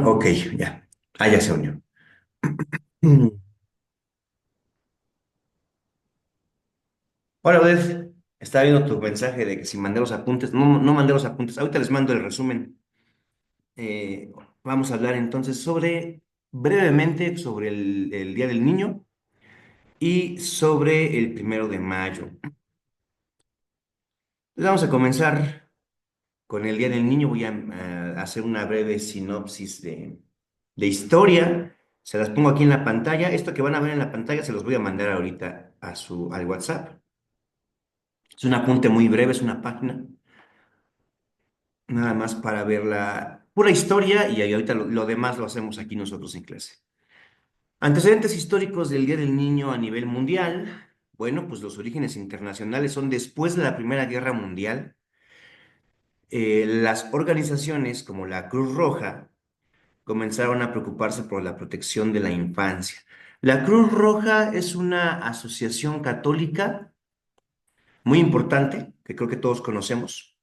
Ok, ya. Ya se unió. Mm. Hola, Odette. Estaba viendo tu mensaje de que si mandé los apuntes. No, no mandé los apuntes. Ahorita les mando el resumen. Eh, Vamos a hablar entonces brevemente, sobre el Día del Niño y sobre el 1 de mayo. Pues vamos a comenzar con el Día del Niño. Voy a hacer una breve sinopsis de historia. Se las pongo aquí en la pantalla. Esto que van a ver en la pantalla se los voy a mandar ahorita al WhatsApp. Es un apunte muy breve, es una página, nada más para ver la pura historia y ahí ahorita lo demás lo hacemos aquí nosotros en clase. Antecedentes históricos del Día del Niño a nivel mundial. Bueno, pues los orígenes internacionales son después de la Primera Guerra Mundial. Las organizaciones como la Cruz Roja comenzaron a preocuparse por la protección de la infancia. La Cruz Roja es una asociación católica muy importante, que creo que todos conocemos,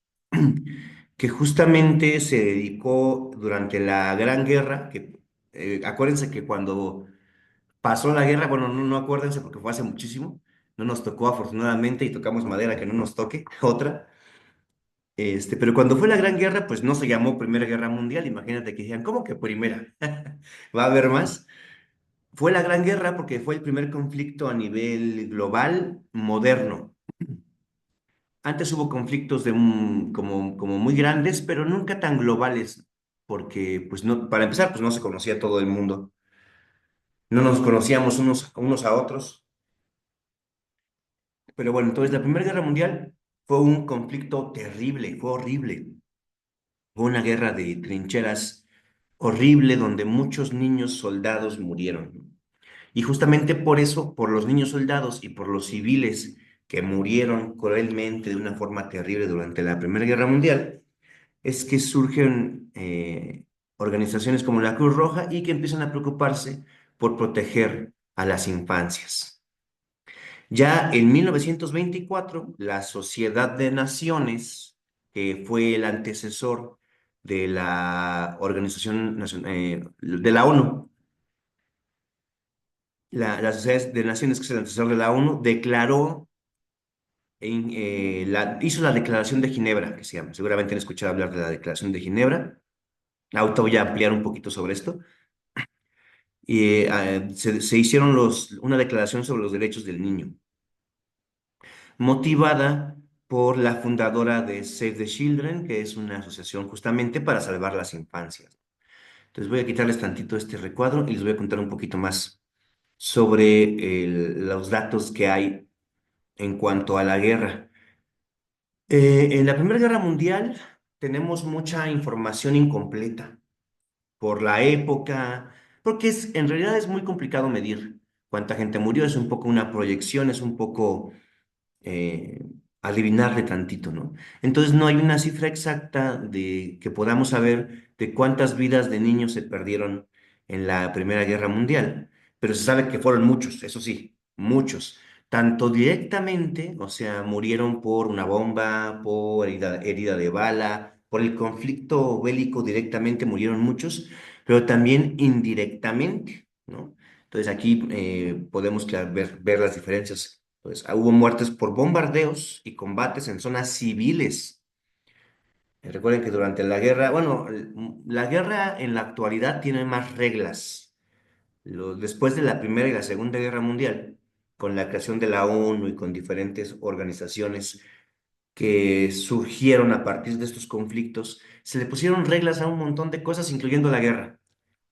que justamente se dedicó durante la Gran Guerra, acuérdense que cuando pasó la guerra, bueno, no acuérdense porque fue hace muchísimo, no nos tocó afortunadamente y tocamos madera que no nos toque, otra. Pero cuando fue la Gran Guerra, pues no se llamó Primera Guerra Mundial, imagínate que decían, ¿cómo que primera? ¿Va a haber más? Fue la Gran Guerra porque fue el primer conflicto a nivel global moderno. Antes hubo conflictos como muy grandes, pero nunca tan globales, porque, pues no, para empezar, pues no se conocía todo el mundo. No nos conocíamos unos a otros. Pero bueno, entonces la Primera Guerra Mundial fue un conflicto terrible, fue horrible. Fue una guerra de trincheras horrible donde muchos niños soldados murieron. Y justamente por eso, por los niños soldados y por los civiles que murieron cruelmente de una forma terrible durante la Primera Guerra Mundial, es que surgen organizaciones como la Cruz Roja y que empiezan a preocuparse por proteger a las infancias. Ya en 1924, la Sociedad de Naciones, que fue el antecesor de la de la ONU, la Sociedad de Naciones, que es el antecesor de la ONU, hizo la Declaración de Ginebra, que se llama. Seguramente han escuchado hablar de la Declaración de Ginebra. Ahorita voy a ampliar un poquito sobre esto. Se hicieron una declaración sobre los derechos del niño, motivada por la fundadora de Save the Children, que es una asociación justamente para salvar las infancias. Entonces voy a quitarles tantito este recuadro y les voy a contar un poquito más sobre los datos que hay en cuanto a la guerra. En la Primera Guerra Mundial tenemos mucha información incompleta por la época, porque en realidad es muy complicado medir cuánta gente murió, es un poco una proyección, es un poco eh, adivinarle tantito, ¿no? Entonces no hay una cifra exacta de que podamos saber de cuántas vidas de niños se perdieron en la Primera Guerra Mundial, pero se sabe que fueron muchos, eso sí, muchos. Tanto directamente, o sea, murieron por una bomba, por herida de bala, por el conflicto bélico directamente murieron muchos, pero también indirectamente, ¿no? Entonces aquí podemos ver las diferencias. Pues hubo muertes por bombardeos y combates en zonas civiles. Recuerden que durante la guerra, bueno, la guerra en la actualidad tiene más reglas. Después de la Primera y la Segunda Guerra Mundial, con la creación de la ONU y con diferentes organizaciones que surgieron a partir de estos conflictos, se le pusieron reglas a un montón de cosas, incluyendo la guerra.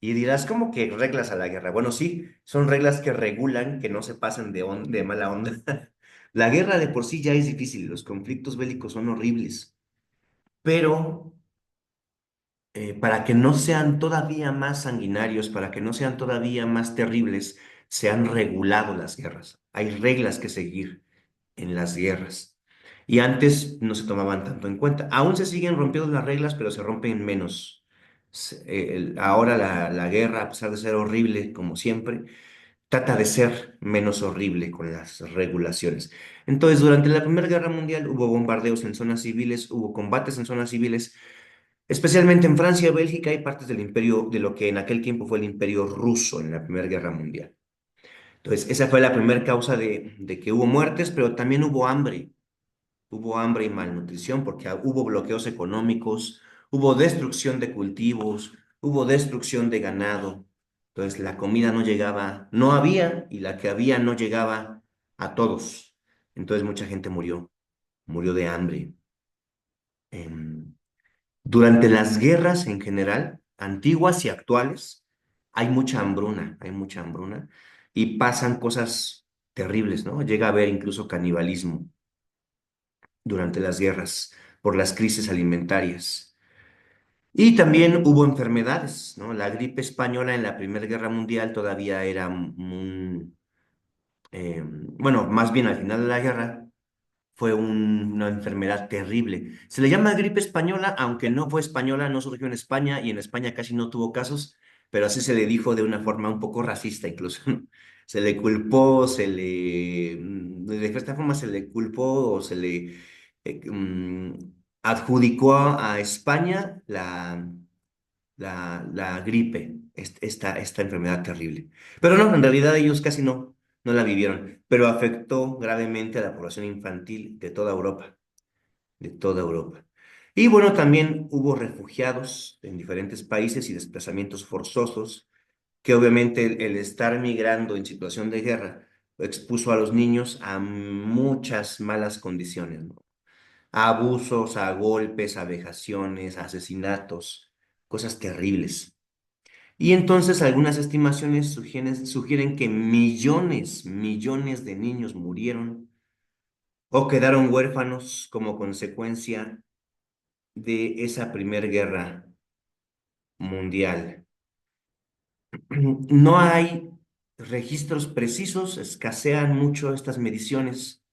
Y dirás, ¿cómo que reglas a la guerra? Bueno, sí, son reglas que regulan que no se pasen de mala onda. La guerra de por sí ya es difícil, los conflictos bélicos son horribles, pero para que no sean todavía más sanguinarios, para que no sean todavía más terribles, se han regulado las guerras. Hay reglas que seguir en las guerras. Y antes no se tomaban tanto en cuenta. Aún se siguen rompiendo las reglas, pero se rompen menos. Ahora la guerra, a pesar de ser horrible, como siempre, trata de ser menos horrible con las regulaciones. Entonces, durante la Primera Guerra Mundial hubo bombardeos en zonas civiles, hubo combates en zonas civiles, Especialmente en Francia, Bélgica y partes del imperio, de lo que en aquel tiempo fue el imperio ruso en la Primera Guerra Mundial. Entonces, esa fue la primera causa de que hubo muertes, pero también hubo hambre. Hubo hambre y malnutrición porque hubo bloqueos económicos, hubo destrucción de cultivos, hubo destrucción de ganado. Entonces la comida no llegaba, no había y la que había no llegaba a todos. Entonces mucha gente murió, murió de hambre. Em, Durante las guerras en general, antiguas y actuales, hay mucha hambruna y pasan cosas terribles, ¿no? Llega a haber incluso canibalismo durante las guerras por las crisis alimentarias. Y también hubo enfermedades, ¿no? La gripe española en la Primera Guerra Mundial todavía era bueno, más bien al final de la guerra fue una enfermedad terrible. Se le llama gripe española, aunque no fue española, no surgió en España y en España casi no tuvo casos, pero así se le dijo de una forma un poco racista incluso. Se le culpó, de esta forma se le culpó o se le adjudicó a España la gripe, esta enfermedad terrible. Pero no, en realidad ellos casi no la vivieron, pero afectó gravemente a la población infantil de toda Europa, de toda Europa. Y bueno, también hubo refugiados en diferentes países y desplazamientos forzosos, que obviamente el estar migrando en situación de guerra expuso a los niños a muchas malas condiciones, ¿no? A abusos, a golpes, a vejaciones, a asesinatos, cosas terribles. Y entonces algunas estimaciones sugieren que millones de niños murieron o quedaron huérfanos como consecuencia de esa primera guerra mundial. No hay registros precisos, escasean mucho estas mediciones,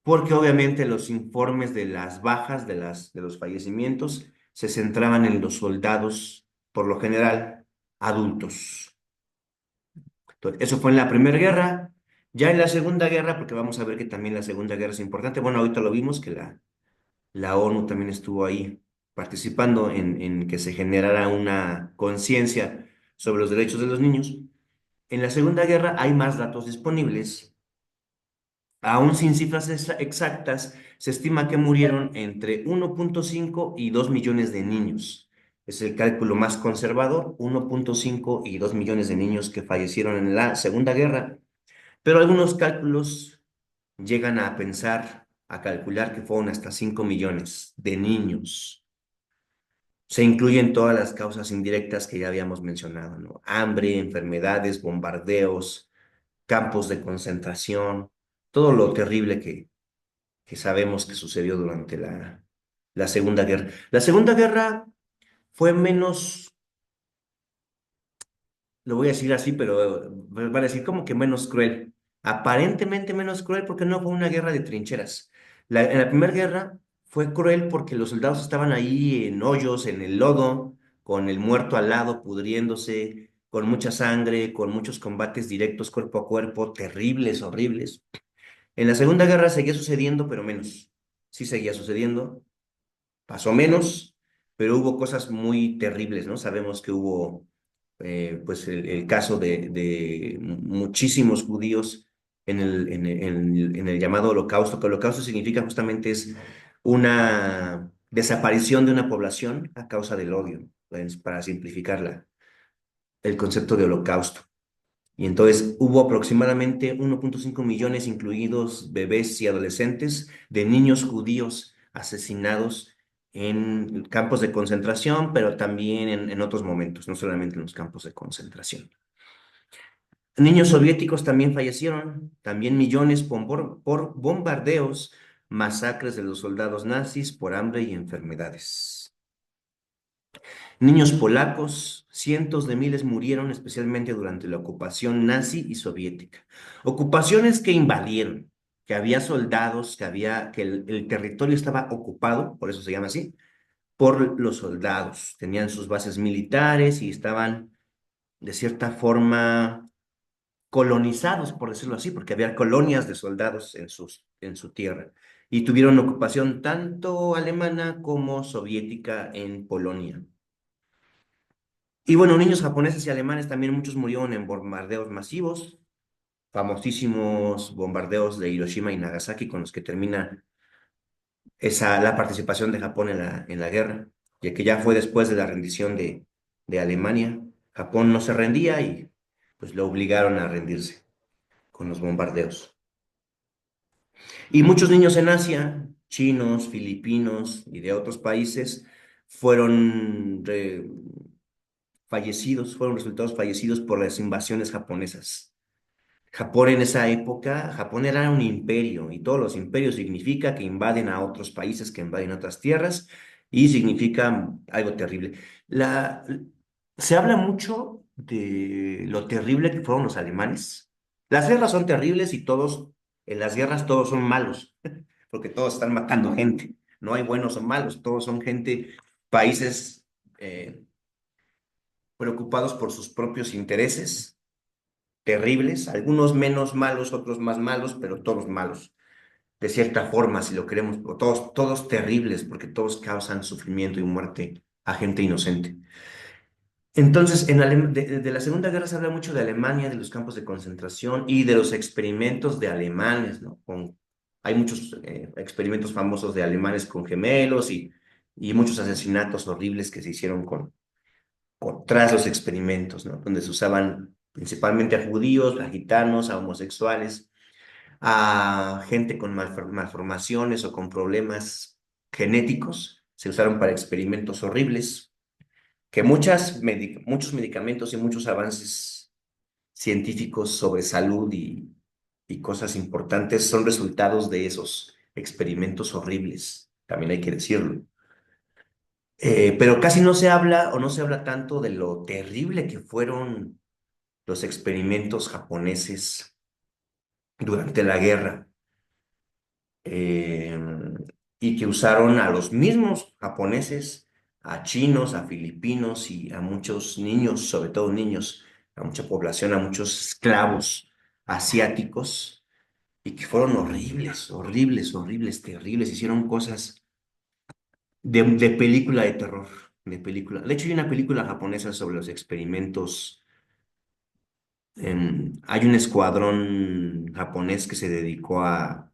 porque obviamente los informes de las bajas, de los fallecimientos, se centraban en los soldados, por lo general, adultos. Entonces, eso fue en la Primera Guerra. Ya en la Segunda Guerra, porque vamos a ver que también la Segunda Guerra es importante. Bueno, ahorita lo vimos que la ONU también estuvo ahí participando en que se generara una conciencia sobre los derechos de los niños. En la Segunda Guerra hay más datos disponibles. Aún sin cifras exactas, se estima que murieron entre 1,5 y 2 millones de niños. Es el cálculo más conservador, 1,5 y 2 millones de niños que fallecieron en la Segunda Guerra. Pero algunos cálculos llegan a pensar, a calcular que fueron hasta 5 millones de niños. Se incluyen todas las causas indirectas que ya habíamos mencionado, ¿no? Hambre, enfermedades, bombardeos, campos de concentración, todo lo terrible que sabemos que sucedió durante la Segunda Guerra. La Segunda Guerra fue menos, lo voy a decir así, pero van a decir como que menos cruel. Aparentemente menos cruel porque no fue una guerra de trincheras. En la Primera Guerra fue cruel porque los soldados estaban ahí en hoyos, en el lodo, con el muerto al lado, pudriéndose, con mucha sangre, con muchos combates directos cuerpo a cuerpo, terribles, horribles. En la Segunda Guerra seguía sucediendo, pero menos. Sí seguía sucediendo, pasó menos, pero hubo cosas muy terribles, ¿no? Sabemos que hubo, pues, el caso de muchísimos judíos en el llamado Holocausto, que Holocausto significa justamente es una desaparición de una población a causa del odio, pues, para simplificar el concepto de Holocausto. Y entonces hubo aproximadamente 1,5 millones, incluidos bebés y adolescentes, de niños judíos asesinados en campos de concentración, pero también en otros momentos, no solamente en los campos de concentración. Niños soviéticos también fallecieron, también millones por bombardeos, masacres de los soldados nazis por hambre y enfermedades. Niños polacos, cientos de miles murieron, especialmente durante la ocupación nazi y soviética. Ocupaciones que invadieron, que había soldados, que el territorio estaba ocupado, por eso se llama así, por los soldados. Tenían sus bases militares y estaban, de cierta forma, colonizados, por decirlo así, porque había colonias de soldados en su tierra. Y tuvieron ocupación tanto alemana como soviética en Polonia. Y bueno, niños japoneses y alemanes también muchos murieron en bombardeos masivos, famosísimos bombardeos de Hiroshima y Nagasaki con los que termina la participación de Japón en la guerra, ya que ya fue después de la rendición de Alemania. Japón no se rendía y pues lo obligaron a rendirse con los bombardeos. Y muchos niños en Asia, chinos, filipinos y de otros países, fueron fallecidos, fueron resultados fallecidos por las invasiones japonesas. Japón en esa época, Japón era un imperio y todos los imperios significa que invaden a otros países, que invaden otras tierras y significa algo terrible. La, Se habla mucho de lo terrible que fueron los alemanes. Las guerras son terribles y todos, en las guerras todos son malos, porque todos están matando gente. No hay buenos o malos, todos son gente, países preocupados por sus propios intereses terribles, algunos menos malos, otros más malos, pero todos malos, de cierta forma, si lo queremos, o todos terribles, porque todos causan sufrimiento y muerte a gente inocente. Entonces, de la Segunda Guerra se habla mucho de Alemania, de los campos de concentración y de los experimentos de alemanes, ¿no? Hay muchos experimentos famosos de alemanes con gemelos y muchos asesinatos horribles que se hicieron tras los experimentos, ¿no? Donde se usaban principalmente a judíos, a gitanos, a homosexuales, a gente con malformaciones o con problemas genéticos. Se usaron para experimentos horribles, que muchos medicamentos y muchos avances científicos sobre salud y cosas importantes son resultados de esos experimentos horribles, también hay que decirlo. Pero casi no se habla o no se habla tanto de lo terrible que fueron los experimentos japoneses durante la guerra, eh, y que usaron a los mismos japoneses, a chinos, a filipinos y a muchos niños, sobre todo niños, a mucha población, a muchos esclavos asiáticos, y que fueron horribles, horribles, horribles, terribles, hicieron cosas de película de terror, de película. De hecho, hay una película japonesa sobre los experimentos. Hay un escuadrón japonés que se dedicó a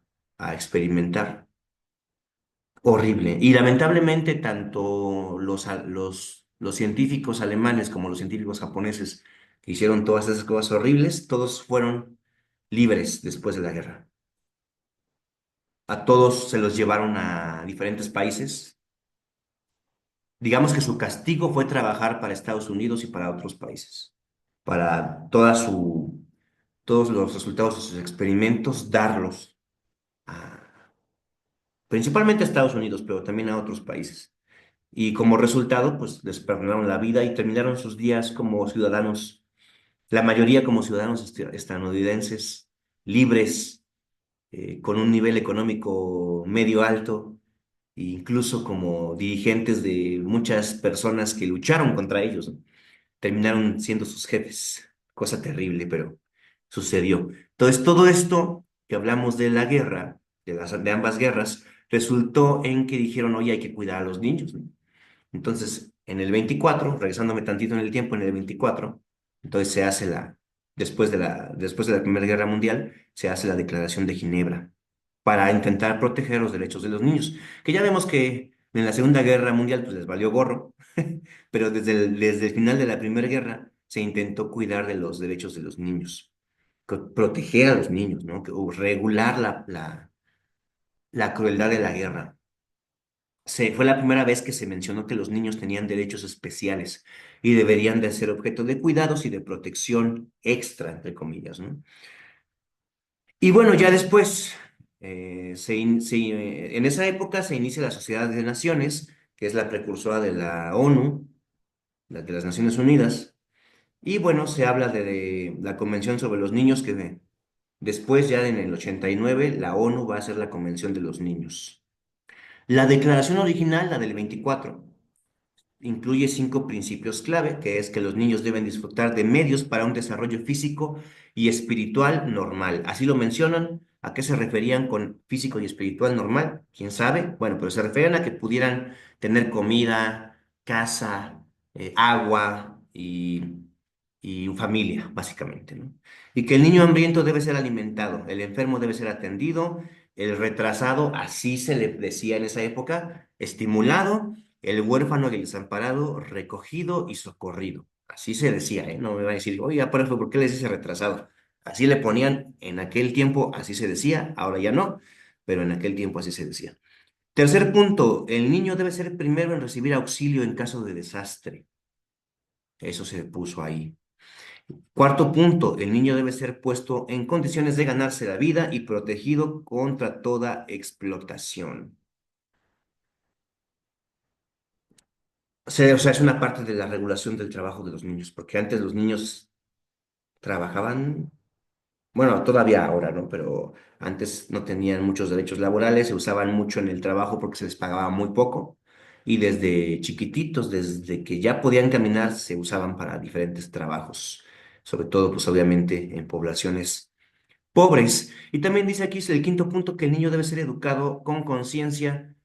experimentar. Horrible. Y lamentablemente, tanto los científicos alemanes como los científicos japoneses que hicieron todas esas cosas horribles, todos fueron libres después de la guerra. A todos se los llevaron a diferentes países. Digamos que su castigo fue trabajar para Estados Unidos y para otros países, para todos los resultados de sus experimentos, darlos a, principalmente a Estados Unidos, pero también a otros países. Y como resultado, pues les perdonaron la vida y terminaron sus días como ciudadanos, la mayoría como ciudadanos estadounidenses, libres, con un nivel económico medio alto, e incluso como dirigentes de muchas personas que lucharon contra ellos, ¿no? Terminaron siendo sus jefes. Cosa terrible, pero sucedió. Entonces, todo esto que hablamos de la guerra, de ambas guerras, resultó en que dijeron, oye, hay que cuidar a los niños, ¿no? Entonces, en el 24, regresándome tantito en el tiempo, en el 24, entonces después de la Primera Guerra Mundial, se hace la Declaración de Ginebra para intentar proteger los derechos de los niños, que ya vemos que en la Segunda Guerra Mundial pues les valió gorro, pero desde el final de la Primera Guerra se intentó cuidar de los derechos de los niños, proteger a los niños, ¿no? O regular la crueldad de la guerra. Fue la primera vez que se mencionó que los niños tenían derechos especiales y deberían de ser objeto de cuidados y de protección extra, entre comillas, ¿no? Y bueno, ya después, en esa época se inicia la Sociedad de Naciones, que es la precursora de la ONU, de las Naciones Unidas, y bueno, se habla de la Convención sobre los Niños, que después, ya en el 89 la ONU va a hacer la Convención de los Niños. La declaración original, la del 24, incluye 5 principios clave, que es que los niños deben disfrutar de medios para un desarrollo físico y espiritual normal. Así lo mencionan. ¿A qué se referían con físico y espiritual normal? ¿Quién sabe? Bueno, pero se referían a que pudieran tener comida, casa, agua y familia, básicamente, ¿no? Y que el niño hambriento debe ser alimentado, el enfermo debe ser atendido, el retrasado, así se le decía en esa época, estimulado, el huérfano y el desamparado recogido y socorrido. Así se decía, ¿eh? No me va a decir, oiga, ¿por qué les dice retrasado? Así le ponían en aquel tiempo, así se decía, ahora ya no, pero en aquel tiempo así se decía. Tercer punto, el niño debe ser primero en recibir auxilio en caso de desastre. Eso se puso ahí. Cuarto punto, el niño debe ser puesto en condiciones de ganarse la vida y protegido contra toda explotación. O sea, es una parte de la regulación del trabajo de los niños, porque antes los niños trabajaban, bueno, todavía ahora, ¿no? Pero antes no tenían muchos derechos laborales, se usaban mucho en el trabajo porque se les pagaba muy poco. Y desde chiquititos, desde que ya podían caminar, se usaban para diferentes trabajos, sobre todo, pues obviamente en poblaciones pobres. Y también dice aquí, es el quinto punto, que el niño debe ser educado con conciencia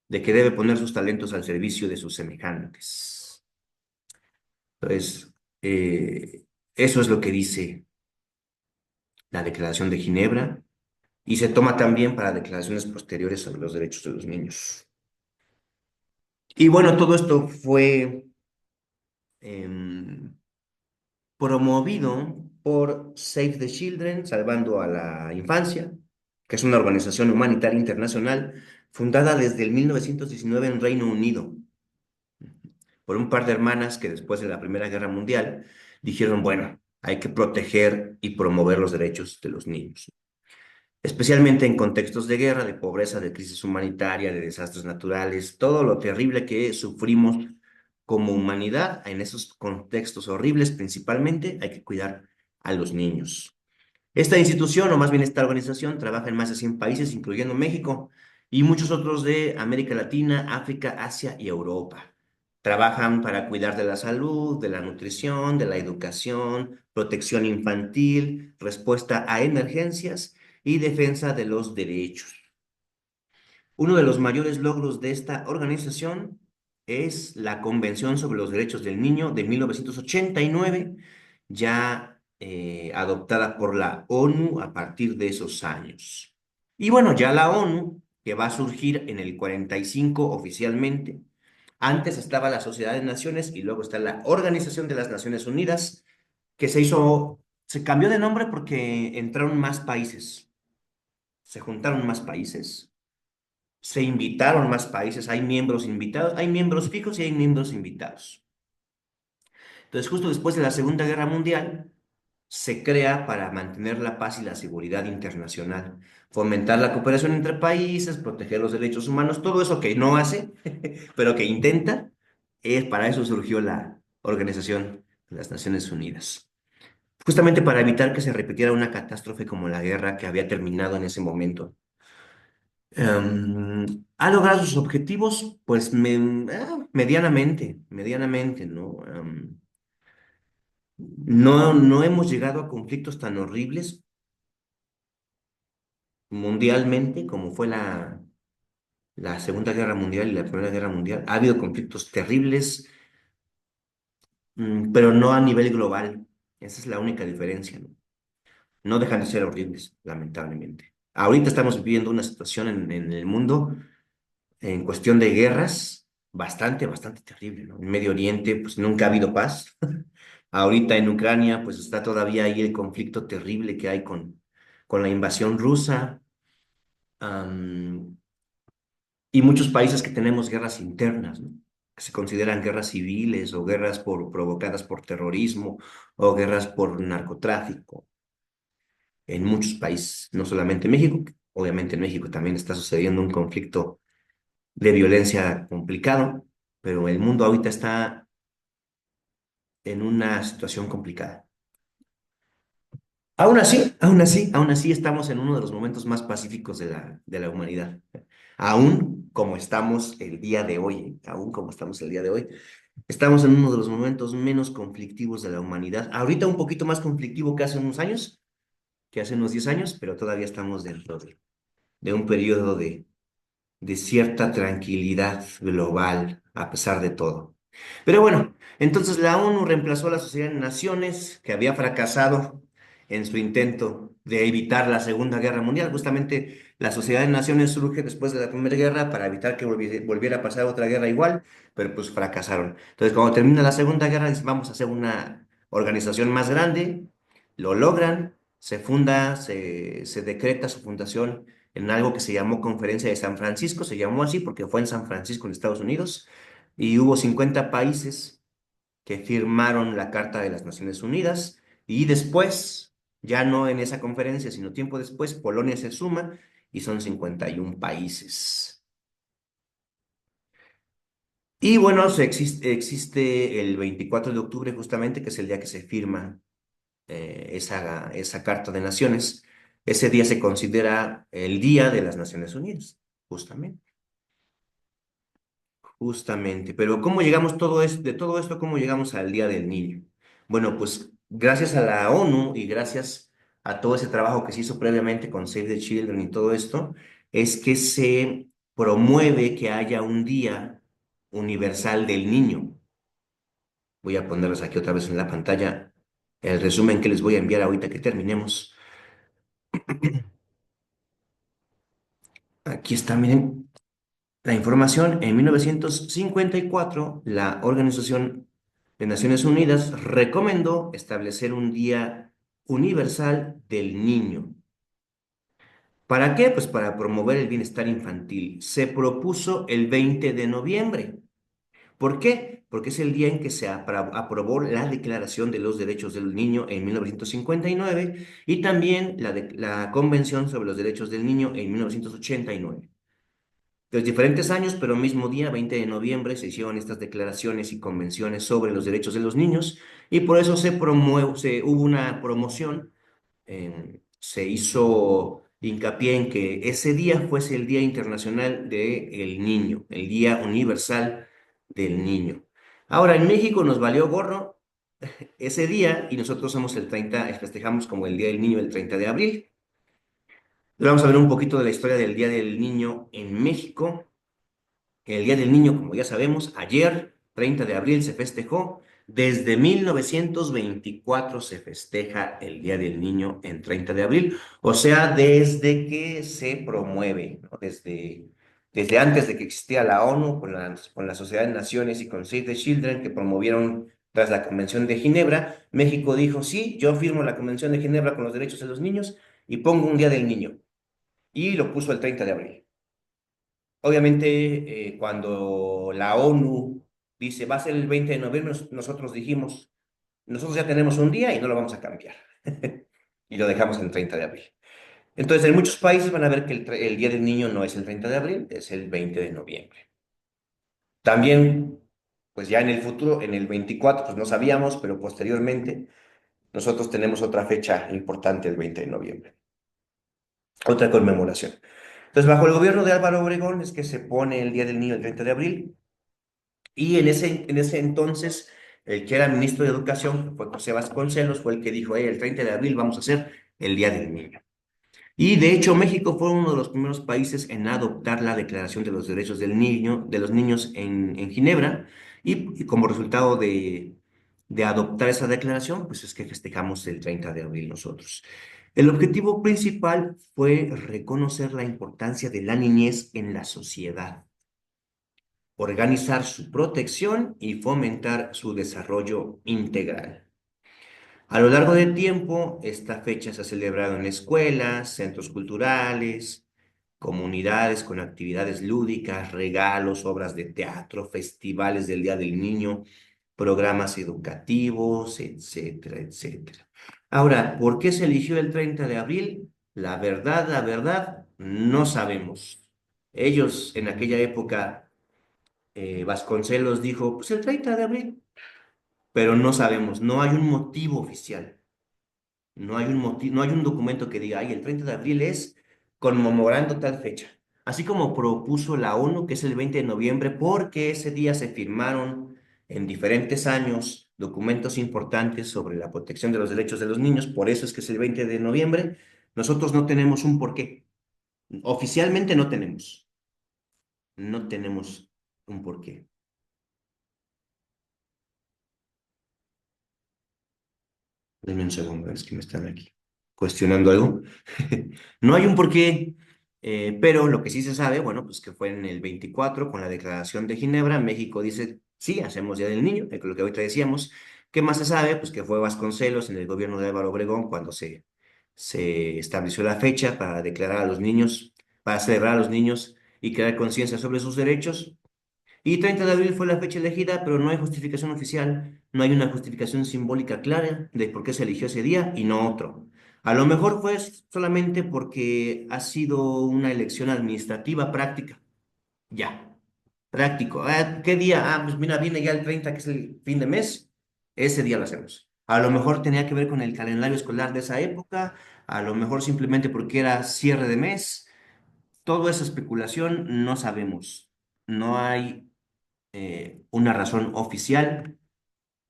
de que debe poner sus talentos al servicio de sus semejantes. Entonces, eso es lo que dice la Declaración de Ginebra y se toma también para declaraciones posteriores sobre los derechos de los niños. Y bueno, todo esto fue em, promovido por Save the Children, Salvando a la Infancia, que es una organización humanitaria internacional fundada desde el 1919 en Reino Unido, por un par de hermanas que después de la Primera Guerra Mundial dijeron, bueno, hay que proteger y promover los derechos de los niños, especialmente en contextos de guerra, de pobreza, de crisis humanitaria, de desastres naturales, todo lo terrible que sufrimos como humanidad. En esos contextos horribles principalmente hay que cuidar a los niños. Esta institución, o más bien esta organización, trabaja en más de 100 países, incluyendo México y muchos otros de América Latina, África, Asia y Europa. Trabajan para cuidar de la salud, de la nutrición, de la educación, protección infantil, respuesta a emergencias y defensa de los derechos. Uno de los mayores logros de esta organización es la Convención sobre los Derechos del Niño de 1989, ya adoptada por la ONU a partir de esos años. Y bueno, ya la ONU, que va a surgir en el 45 oficialmente, antes estaba la Sociedad de Naciones y luego está la Organización de las Naciones Unidas, que se cambió de nombre porque entraron más países, se juntaron más países, se invitaron más países, hay miembros invitados, hay miembros fijos y hay miembros invitados. Entonces, justo después de la Segunda Guerra Mundial, se crea para mantener la paz y la seguridad internacional, fomentar la cooperación entre países, proteger los derechos humanos, todo eso que no hace, pero que intenta, para eso surgió la Organización de las Naciones Unidas. Justamente para evitar que se repitiera una catástrofe como la guerra que había terminado en ese momento. ¿Ha logrado sus objetivos? Pues medianamente, ¿no? No hemos llegado a conflictos tan horribles mundialmente como fue la Segunda Guerra Mundial y la Primera Guerra Mundial. Ha habido conflictos terribles, pero no a nivel global. Esa es la única diferencia, ¿no? No dejan de ser horribles, lamentablemente. Ahorita estamos viviendo una situación en el mundo en cuestión de guerras, bastante terrible, ¿no? En Medio Oriente, pues nunca ha habido paz. Ahorita en Ucrania, pues está todavía ahí el conflicto terrible que hay con la invasión rusa. am, y muchos países que tenemos guerras internas, ¿no? Que se consideran guerras civiles o guerras provocadas por terrorismo o guerras por narcotráfico. En muchos países, no solamente México, obviamente en México también está sucediendo un conflicto de violencia complicado, pero el mundo ahorita está en una situación complicada. Aún así estamos en uno de los momentos más pacíficos de la humanidad. Aún como estamos el día de hoy, aún como estamos el día de hoy. Estamos en uno de los momentos menos conflictivos de la humanidad. Ahorita un poquito más conflictivo que hace unos años, que hace unos 10 años, pero todavía estamos dentro de un periodo de cierta tranquilidad global, a pesar de todo. Pero bueno, entonces la ONU reemplazó a la Sociedad de Naciones, que había fracasado en su intento de evitar la Segunda Guerra Mundial. Justamente la Sociedad de Naciones surge después de la Primera Guerra para evitar que volviera a pasar otra guerra igual, pero pues fracasaron. Entonces, cuando termina la Segunda Guerra, dicen, vamos a hacer una organización más grande, lo logran, se funda, se decreta su fundación en algo que se llamó Conferencia de San Francisco, se llamó así porque fue en San Francisco, en Estados Unidos, y hubo 50 países que firmaron la Carta de las Naciones Unidas, y después, ya no en esa conferencia, sino tiempo después, Polonia se suma y son 51 países. Y bueno, existe el 24 de octubre justamente, que es el día que se firma esa Carta de Naciones. Ese día se considera el Día de las Naciones Unidas, justamente. Justamente, pero ¿cómo llegamos de todo esto, cómo llegamos al Día del Niño? Bueno, pues gracias a la ONU y gracias a todo ese trabajo que se hizo previamente con Save the Children y todo esto, es que se promueve que haya un Día Universal del Niño. Voy a ponerles aquí otra vez en la pantalla el resumen que les voy a enviar ahorita que terminemos. Aquí está, miren. La información, en 1954, la Organización de Naciones Unidas recomendó establecer un Día Universal del Niño. ¿Para qué? Pues para promover el bienestar infantil. Se propuso el 20 de noviembre. ¿Por qué? Porque es el día en que se aprobó la Declaración de los Derechos del Niño en 1959 y también la Convención sobre los Derechos del Niño en 1989. Los diferentes años, pero mismo día, 20 de noviembre, se hicieron estas declaraciones y convenciones sobre los derechos de los niños y por eso hubo una promoción, se hizo hincapié en que ese día fuese el Día Internacional del Niño, el Día Universal del Niño. Ahora, en México nos valió gorro ese día y nosotros somos festejamos como el Día del Niño el 30 de abril. Vamos a ver un poquito de la historia del Día del Niño en México. El Día del Niño, como ya sabemos, ayer, 30 de abril, se festejó. Desde 1924 se festeja el Día del Niño en 30 de abril, o sea, desde que se promueve, ¿no? Desde antes de que existía la ONU, con la Sociedad de Naciones y con Save the Children, que promovieron tras la Convención de Ginebra, México dijo, sí, yo firmo la Convención de Ginebra con los derechos de los niños y pongo un Día del Niño. Y lo puso el 30 de abril. Obviamente, cuando la ONU dice va a ser el 20 de noviembre, nosotros dijimos, nosotros ya tenemos un día y no lo vamos a cambiar. Y lo dejamos en 30 de abril. Entonces, en muchos países van a ver que el Día del Niño no es el 30 de abril, es el 20 de noviembre. También, pues ya en el futuro, en el 24 pues no sabíamos, pero posteriormente nosotros tenemos otra fecha importante, el 20 de noviembre, otra conmemoración. Entonces, bajo el gobierno de Álvaro Obregón es que se pone el Día del Niño el 30 de abril. Y en ese entonces, el que era ministro de Educación, que fue José Vasconcelos, fue el que dijo, el 30 de abril vamos a hacer el Día del Niño. Y de hecho, México fue uno de los primeros países en adoptar la Declaración de los Derechos del Niño, de los Niños en Ginebra, y como resultado de adoptar esa declaración, pues es que festejamos el 30 de abril nosotros. El objetivo principal fue reconocer la importancia de la niñez en la sociedad, organizar su protección y fomentar su desarrollo integral. A lo largo del tiempo, esta fecha se ha celebrado en escuelas, centros culturales, comunidades con actividades lúdicas, regalos, obras de teatro, festivales del Día del Niño, programas educativos, etcétera, etcétera. Ahora, ¿por qué se eligió el 30 de abril? La verdad, no sabemos. Ellos en aquella época Vasconcelos dijo, pues el 30 de abril, pero no sabemos, no hay un motivo oficial, no hay un motivo, no hay un documento que diga, ay, el 30 de abril es conmemorando tal fecha. Así como propuso la ONU, que es el 20 de noviembre, porque ese día se firmaron en diferentes años documentos importantes sobre la protección de los derechos de los niños, por eso es que es el 20 de noviembre, nosotros no tenemos un porqué. Oficialmente no tenemos un porqué. Denme un segundo, es que me están aquí cuestionando algo. No hay un porqué, pero lo que sí se sabe, bueno, pues que fue en el 24 con la Declaración de Ginebra, México dice, sí, hacemos Día del Niño, lo que ahorita decíamos. ¿Qué más se sabe? Pues que fue Vasconcelos en el gobierno de Álvaro Obregón cuando se estableció la fecha para declarar a los niños, para celebrar a los niños y crear conciencia sobre sus derechos. Y 30 de abril fue la fecha elegida, pero no hay justificación oficial, no hay una justificación simbólica clara de por qué se eligió ese día y no otro. A lo mejor fue solamente porque ha sido una elección administrativa práctica. Ya, práctico. ¿Qué día? Pues mira, viene ya el 30, que es el fin de mes. Ese día lo hacemos. A lo mejor tenía que ver con el calendario escolar de esa época, a lo mejor simplemente porque era cierre de mes. Toda esa especulación no sabemos. No hay una razón oficial,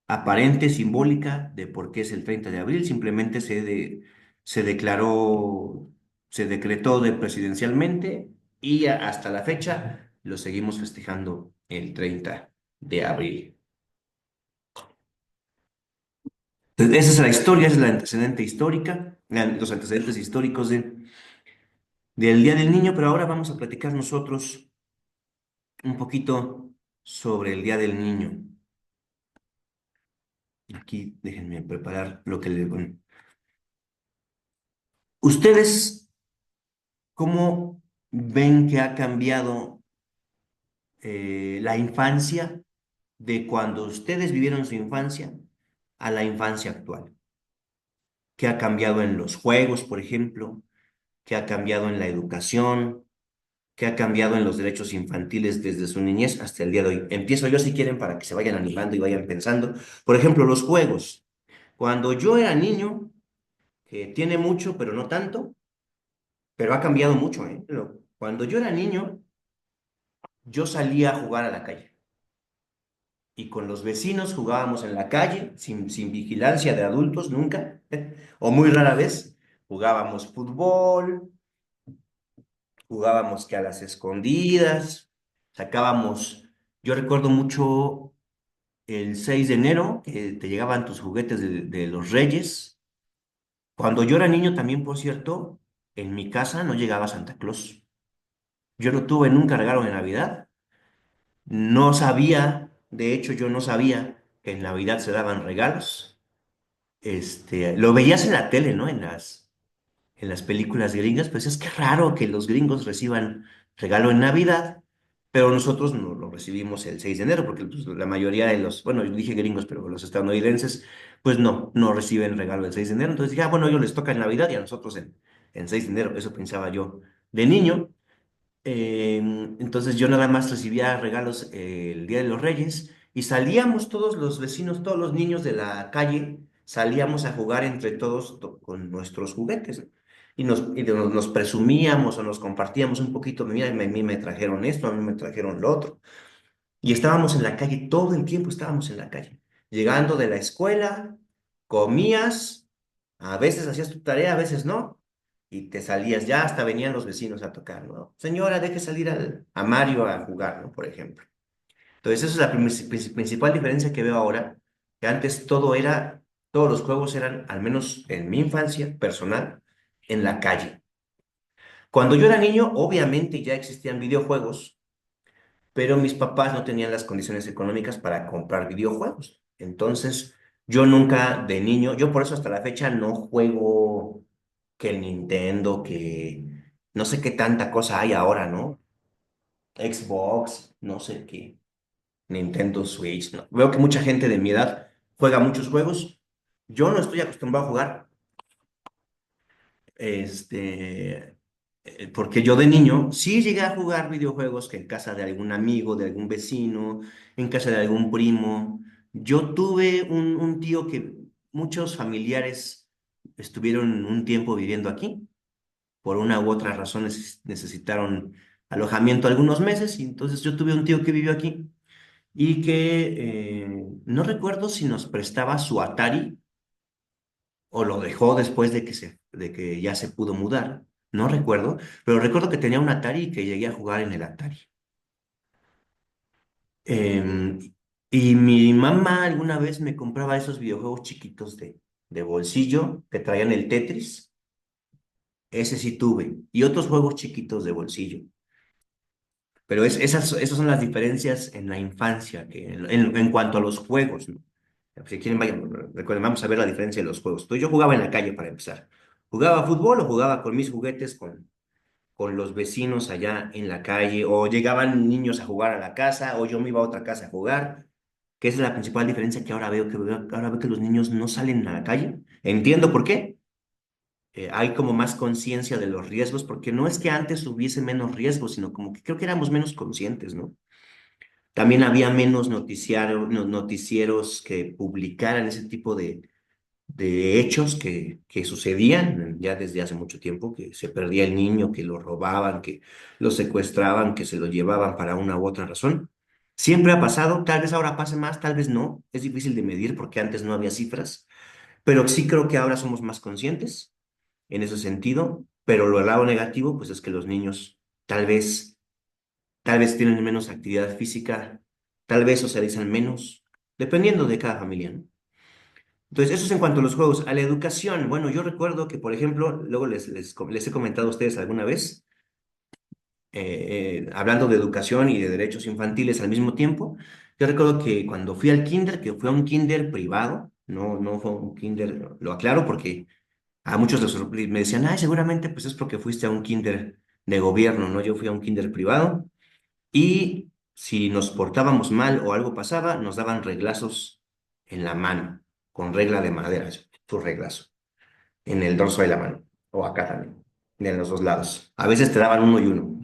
aparente, simbólica, de por qué es el 30 de abril. Simplemente se declaró, se decretó de presidencialmente y hasta la fecha lo seguimos festejando el 30 de abril. Entonces, esa es la historia, esa es la antecedente histórica, los antecedentes históricos del Día del Niño, pero ahora vamos a platicar nosotros un poquito sobre el Día del Niño. Aquí déjenme preparar lo que les... Bueno, ¿ustedes cómo ven que ha cambiado la infancia de cuando ustedes vivieron su infancia a la infancia actual? ¿Qué ha cambiado en los juegos, por ejemplo? ¿Qué ha cambiado en la educación? ¿Qué ha cambiado en los derechos infantiles desde su niñez hasta el día de hoy? Empiezo yo si quieren para que se vayan animando y vayan pensando. Por ejemplo, los juegos. Cuando yo era niño, que tiene mucho, pero no tanto, pero ha cambiado mucho, ¿eh? Pero cuando yo era niño, yo salía a jugar a la calle y con los vecinos jugábamos en la calle sin vigilancia de adultos nunca, o muy rara vez. Jugábamos fútbol, jugábamos que a las escondidas, sacábamos, yo recuerdo mucho el 6 de enero, que te llegaban tus juguetes de los Reyes. Cuando yo era niño también, por cierto, en mi casa no llegaba Santa Claus. Yo no tuve nunca regalo de Navidad. No sabía, de hecho yo no sabía que en Navidad se daban regalos. Lo veías en la tele, ¿no? En las películas gringas, pues es que raro que los gringos reciban regalo en Navidad, pero nosotros no lo recibimos el 6 de enero, porque pues, la mayoría de los, bueno, yo dije gringos, pero los estadounidenses, pues no reciben regalo el 6 de enero. Entonces dije, bueno, a ellos les toca en Navidad y a nosotros en 6 de enero. Eso pensaba yo de niño. Entonces yo nada más recibía regalos el Día de los Reyes y salíamos todos los vecinos, todos los niños de la calle, salíamos a jugar entre todos con nuestros juguetes, ¿no? Y nos presumíamos o nos compartíamos un poquito, mira, a mí me trajeron esto, a mí me trajeron lo otro. Y estábamos en la calle, todo el tiempo estábamos en la calle. Llegando de la escuela, comías, a veces hacías tu tarea, a veces no, y te salías, ya hasta venían los vecinos a tocar, ¿no? Señora, deje salir a Mario a jugar, ¿no? Por ejemplo. Entonces, esa es la principal diferencia que veo ahora, que antes todos los juegos eran, al menos en mi infancia personal, en la calle. Cuando yo era niño, obviamente ya existían videojuegos, pero mis papás no tenían las condiciones económicas para comprar videojuegos. Entonces, yo nunca de niño, yo por eso hasta la fecha no juego que el Nintendo, que no sé qué tanta cosa hay ahora, ¿no? Xbox, no sé qué, Nintendo Switch, ¿no? Veo que mucha gente de mi edad juega muchos juegos. Yo no estoy acostumbrado a jugar. Porque yo de niño sí llegué a jugar videojuegos que en casa de algún amigo, de algún vecino, en casa de algún primo. Yo tuve un tío que muchos familiares estuvieron un tiempo viviendo aquí. Por una u otra razón necesitaron alojamiento algunos meses y entonces yo tuve un tío que vivió aquí y que no recuerdo si nos prestaba su Atari o lo dejó después de que ya se pudo mudar, no recuerdo, pero recuerdo que tenía un Atari y que llegué a jugar en el Atari. Em, y mi mamá alguna vez me compraba esos videojuegos chiquitos de bolsillo que traían el Tetris, ese sí tuve, y otros juegos chiquitos de bolsillo. Pero esas son las diferencias en la infancia, en cuanto a los juegos, ¿no? Si quieren, vayan, recuerden, vamos a ver la diferencia de los juegos. Entonces, yo jugaba en la calle para empezar. ¿Jugaba fútbol o jugaba con mis juguetes, con los vecinos allá en la calle? ¿O llegaban niños a jugar a la casa o yo me iba a otra casa a jugar? Que esa es la principal diferencia que ahora veo que los niños no salen a la calle. Entiendo por qué. Hay como más conciencia de los riesgos, porque no es que antes hubiese menos riesgos, sino como que creo que éramos menos conscientes, ¿no? También había menos noticieros que publicaran ese tipo de hechos que sucedían ya desde hace mucho tiempo, que se perdía el niño, que lo robaban, que lo secuestraban, que se lo llevaban para una u otra razón. Siempre ha pasado, tal vez ahora pase más, tal vez no. Es difícil de medir porque antes no había cifras, pero sí creo que ahora somos más conscientes en ese sentido. Pero lo lado negativo, pues es que los niños tal vez tienen menos actividad física, tal vez socializan menos, dependiendo de cada familia, ¿no? Entonces, eso es en cuanto a los juegos. A la educación, bueno, yo recuerdo que, por ejemplo, luego les he comentado a ustedes alguna vez, hablando de educación y de derechos infantiles al mismo tiempo, yo recuerdo que cuando fui al kinder, que fue a un kinder privado, no fue un kinder, lo aclaro porque a muchos me decían, ay, seguramente pues es porque fuiste a un kinder de gobierno, ¿no? Yo fui a un kinder privado. Y si nos portábamos mal o algo pasaba, nos daban reglazos en la mano, con regla de madera, tu reglazo, en el dorso de la mano, o acá también, en los dos lados. A veces te daban uno y uno,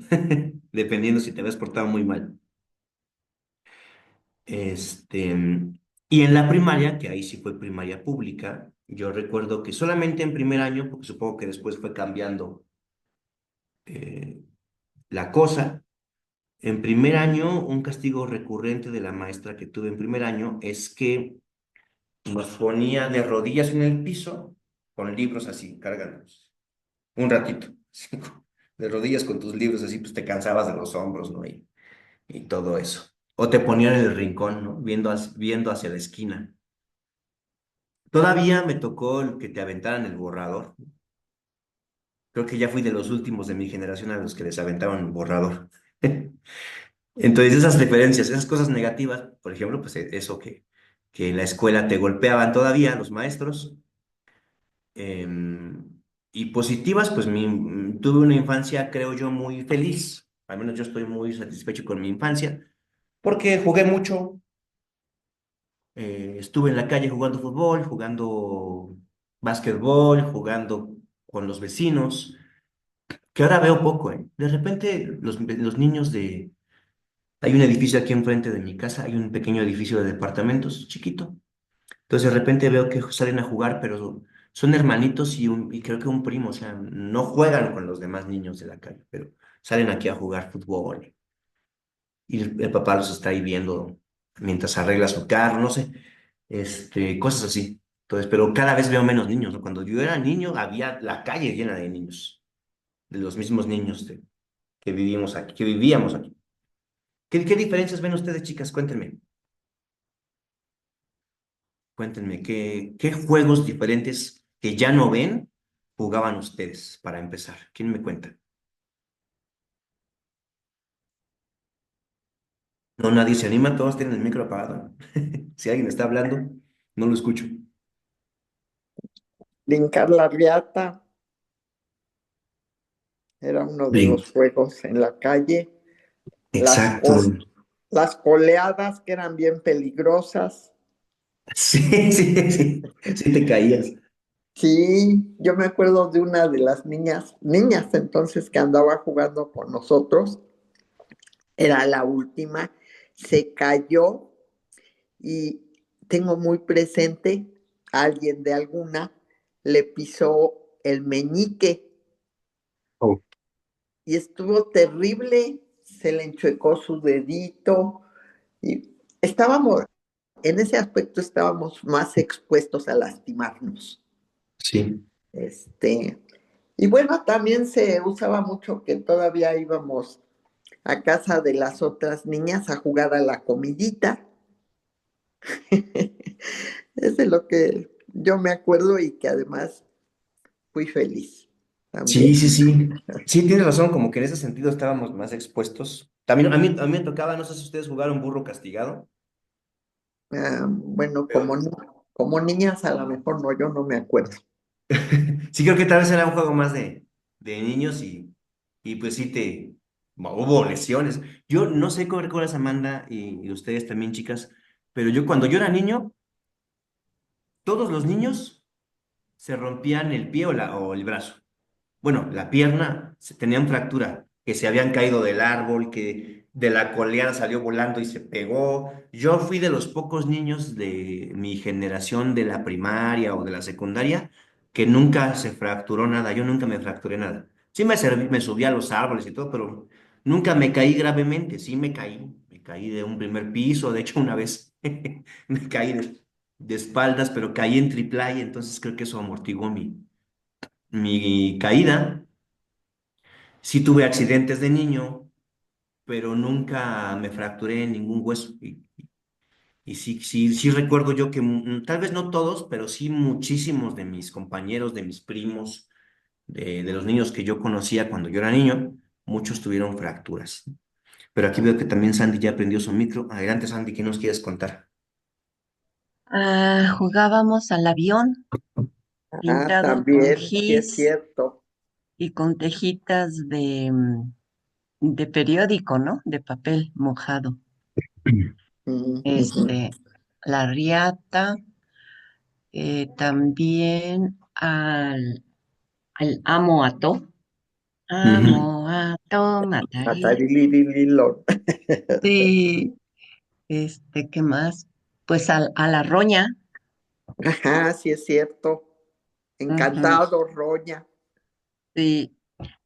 dependiendo si te habías portado muy mal. Este, y en la primaria, que ahí sí fue primaria pública, yo recuerdo que solamente en primer año, porque supongo que después fue cambiando eh, la cosa. En primer año, un castigo recurrente de la maestra que tuve en primer año es que nos ponía de rodillas en el piso con libros así, cargándolos. Un ratito, así, de rodillas con tus libros así, pues te cansabas de los hombros, ¿no? Y todo eso. O te ponían en el rincón, ¿no? Viendo hacia la esquina. Todavía me tocó el que te aventaran el borrador. Creo que ya fui de los últimos de mi generación a los que les aventaban el borrador. Entonces, esas diferencias, esas cosas negativas, por ejemplo, pues eso que en la escuela te golpeaban todavía los maestros, y positivas, pues tuve una infancia, creo yo, muy feliz. Al menos yo estoy muy satisfecho con mi infancia, porque jugué mucho, estuve en la calle jugando fútbol, jugando básquetbol, jugando con los vecinos, que ahora veo poco, ¿eh? De repente los niños de... Hay un edificio aquí enfrente de mi casa, hay un pequeño edificio de departamentos, chiquito. Entonces de repente veo que salen a jugar, pero son hermanitos y creo que un primo, o sea, no juegan con los demás niños de la calle, pero salen aquí a jugar fútbol y el papá los está ahí viendo mientras arregla su carro, no sé, cosas así. Entonces, pero cada vez veo menos niños, ¿no? Cuando yo era niño había la calle llena de niños, de los mismos niños que vivimos aquí, que vivíamos aquí. ¿Qué diferencias ven ustedes, chicas? Cuéntenme, ¿qué juegos diferentes que ya no ven jugaban ustedes para empezar? ¿Quién me cuenta? No, nadie se anima, todos tienen el micro apagado. Si alguien está hablando, no lo escucho. Brincar la riata era uno de Bien, los juegos en la calle. Las, exacto. co- las coleadas que eran bien peligrosas. Sí, sí, sí, sí te caías. Sí, yo me acuerdo de una de las niñas entonces que andaba jugando con nosotros, era la última, se cayó y tengo muy presente a alguien de alguna le pisó el meñique Oh. y estuvo terrible, se le enchuecó su dedito y estábamos, en ese aspecto estábamos más expuestos a lastimarnos. Sí. Este, y bueno, también se usaba mucho que todavía íbamos a casa de las otras niñas a jugar a la comidita. Es de lo que yo me acuerdo y que además fui feliz también. Sí, sí, sí. Sí, tienes razón, como que en ese sentido estábamos más expuestos. También a mí me tocaba, no sé si ustedes jugaron burro castigado. Ah, bueno, Pero como niñas a lo mejor no, yo no me acuerdo. sí, creo que tal vez era un juego más de niños y pues sí hubo lesiones. Yo no sé cómo recuerdas, Amanda, y ustedes también, chicas, pero yo cuando yo era niño, todos los niños se rompían el pie o el brazo. Bueno, la pierna tenían fractura, que se habían caído del árbol, que de la coleada salió volando y se pegó. Yo fui de los pocos niños de mi generación de la primaria o de la secundaria que nunca se fracturó nada. Yo nunca me fracturé nada. Sí me subí a los árboles y todo, pero nunca me caí gravemente. Sí me caí de un primer piso. De hecho, una vez me caí de espaldas, pero caí en triplay, entonces creo que eso amortiguó mi caída. Sí tuve accidentes de niño, pero nunca me fracturé ningún hueso. Y sí, sí, sí recuerdo yo que tal vez no todos, pero sí muchísimos de mis compañeros, de mis primos, de los niños que yo conocía cuando yo era niño, muchos tuvieron fracturas. Pero aquí veo que también Sandy ya aprendió su micro. Adelante, Sandy, ¿qué nos quieres contar? Jugábamos al avión Ah, pintado con también, sí es gis cierto. y con tejitas de periódico, ¿no? De papel mojado. Mm, ujú. Este, la riata, también al Ujú. amo ato, matarile. Atarililililo. Sí, ¿qué más? Pues a la roña. Ajá, sí es cierto. Ujú, Encantado, Roña. sí,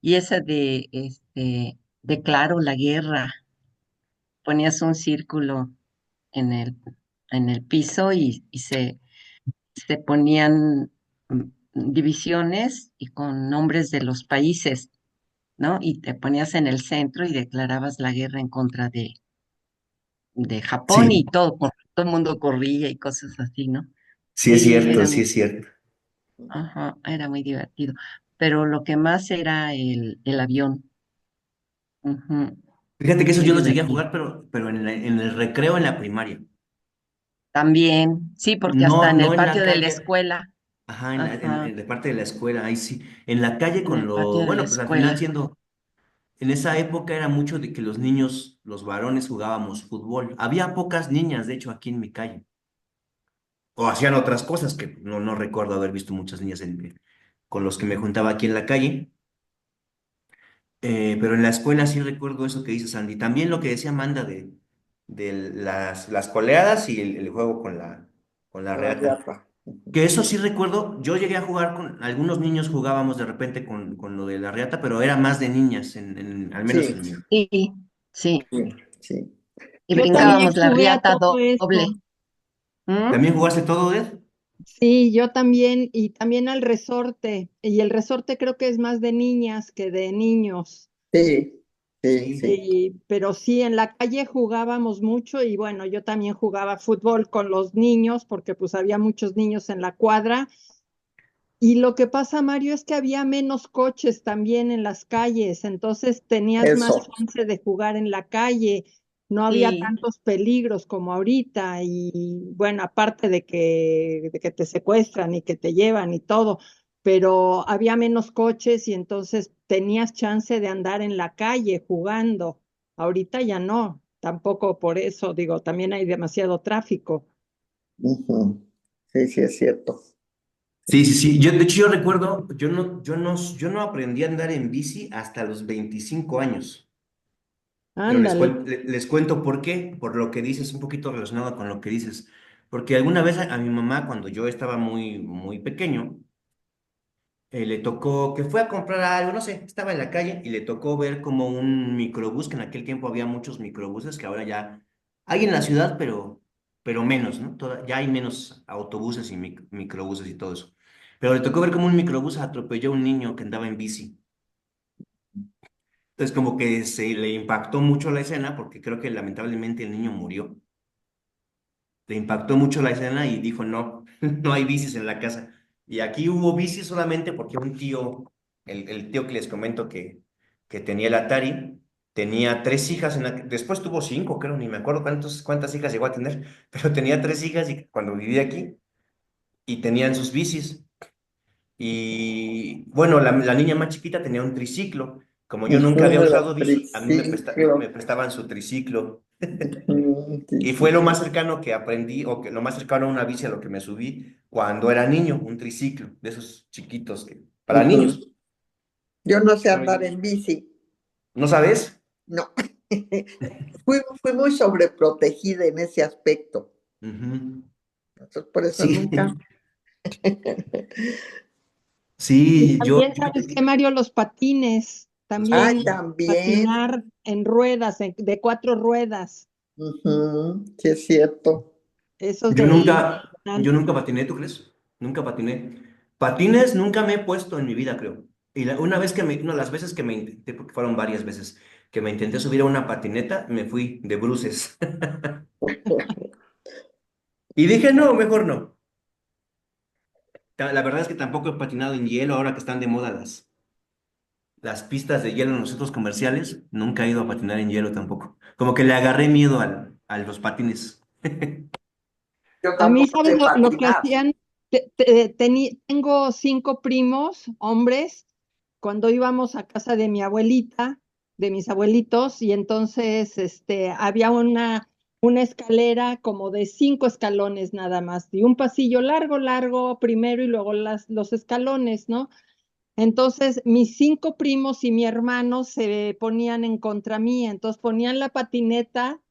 y esa declaro la guerra. Ponías un círculo en el piso y se ponían divisiones y con nombres de los países, ¿no? Y te ponías en el centro y declarabas la guerra en contra de Japón Sí, y todo el mundo corría y cosas así, ¿no? sí es Sí, cierto, sí es cierto. ajá, era muy divertido. Pero lo que más era el avión, ujú, Fíjate que eso muy yo los llegué a divertido. jugar, pero en el recreo en la primaria. También, sí, porque hasta No, en el no en la patio de la calle. escuela, Ajá, ajá, de parte de la escuela, ahí sí. En la calle en el patio de la bueno, pues al final escuela. siendo, en esa época era mucho de que los niños, los varones jugábamos fútbol. Había pocas niñas, de hecho, aquí en mi calle. O hacían otras cosas que no recuerdo haber visto muchas niñas con los que me juntaba aquí en la calle. Pero en la escuela sí recuerdo eso que dice Sandy. También lo que decía Amanda de las coleadas y el juego con la La reata. riata. Que eso sí recuerdo, yo llegué a jugar algunos niños jugábamos de repente con lo de la reata, pero era más de niñas, al menos Sí, en mi. Sí, sí. sí, sí. Y Yo también brincábamos la jugué a riata todo doble. eso. ¿Mm? ¿También jugaste todo, Ed? Sí, yo también, y también al resorte. Y el resorte creo que es más de niñas que de niños. Sí, sí, Sí, sí. Sí, pero sí, en la calle jugábamos mucho y bueno, yo también jugaba fútbol con los niños porque pues había muchos niños en la cuadra. Y lo que pasa, Mario, es que había menos coches también en las calles, entonces tenías más Eso. chance de jugar en la calle, no había Sí, tantos peligros como ahorita y bueno, aparte de que te secuestran y que te llevan y todo, pero había menos coches y entonces tenías chance de andar en la calle jugando. Ahorita ya no, tampoco por eso, digo, también hay demasiado tráfico. Ujú. Sí, sí es cierto. sí, sí, sí. De hecho, yo recuerdo, yo no aprendí a andar en bici hasta los 25 años. Pero Ándale. les cuento por qué, por lo que dices, un poquito relacionado con lo que dices. Porque alguna vez a mi mamá, cuando yo estaba muy, muy pequeño, le tocó, que fue a comprar algo, no sé, estaba en la calle y le tocó ver como un microbús, que en aquel tiempo había muchos microbuses, que ahora ya Hay en la ciudad, pero menos, ¿no? Ya hay menos autobuses y microbuses y todo eso. Pero le tocó ver cómo un microbús atropelló a un niño que andaba en bici. Entonces, como que se le impactó mucho la escena, porque creo que lamentablemente el niño murió. Le impactó mucho la escena y dijo, no, no hay bicis en la casa. Y aquí hubo bicis solamente porque un tío, el tío que les comento que tenía el Atari, tenía tres hijas, después tuvo cinco, creo, ni me acuerdo cuántas hijas llegó a tener, pero tenía tres hijas y cuando vivía aquí y tenían sus bicis. Y bueno, la niña más chiquita tenía un triciclo. Como yo nunca había Ujú, los usado bici, a mí me triciclos. prestaban su triciclo. Ujú, sí, Y sí, fue lo más sí. cercano que aprendí, o que lo más cercano a una bici a lo que me subí cuando era niño, un triciclo, de esos chiquitos para Ujú. niños. Yo no sé Pero, andar en bici, ¿no sabes? no. Fui muy sobreprotegida en ese aspecto. Ujú. Entonces, por eso Sí, nunca. Y sí, también, ¿sabes qué, Mario? Los patines, los Ay, también patines. también. patinar en ruedas, de cuatro ruedas, Ujú, sí, es cierto. esos Yo de nunca, yo impresionante. nunca patiné, ¿tú crees? Nunca patiné. Patines nunca me he puesto en mi vida, creo. Y una vez no, las veces que me intenté, porque fueron varias veces, que me intenté subir a una patineta, me fui de bruces. Y dije, no, mejor no. La verdad es que tampoco he patinado en hielo ahora que están de moda las pistas de hielo en los centros comerciales. Nunca he ido a patinar en hielo tampoco. Como que le agarré miedo a los patines. Yo A mí, tampoco ¿sabes sé lo que patinar. hacían? Tengo cinco primos, hombres, cuando íbamos a casa de mi abuelita, de mis abuelitos, y entonces había una escalera como de cinco escalones nada más, y un pasillo largo, largo primero y luego los escalones, ¿no? Entonces, mis cinco primos y mi hermano se ponían en contra mí, entonces ponían la patineta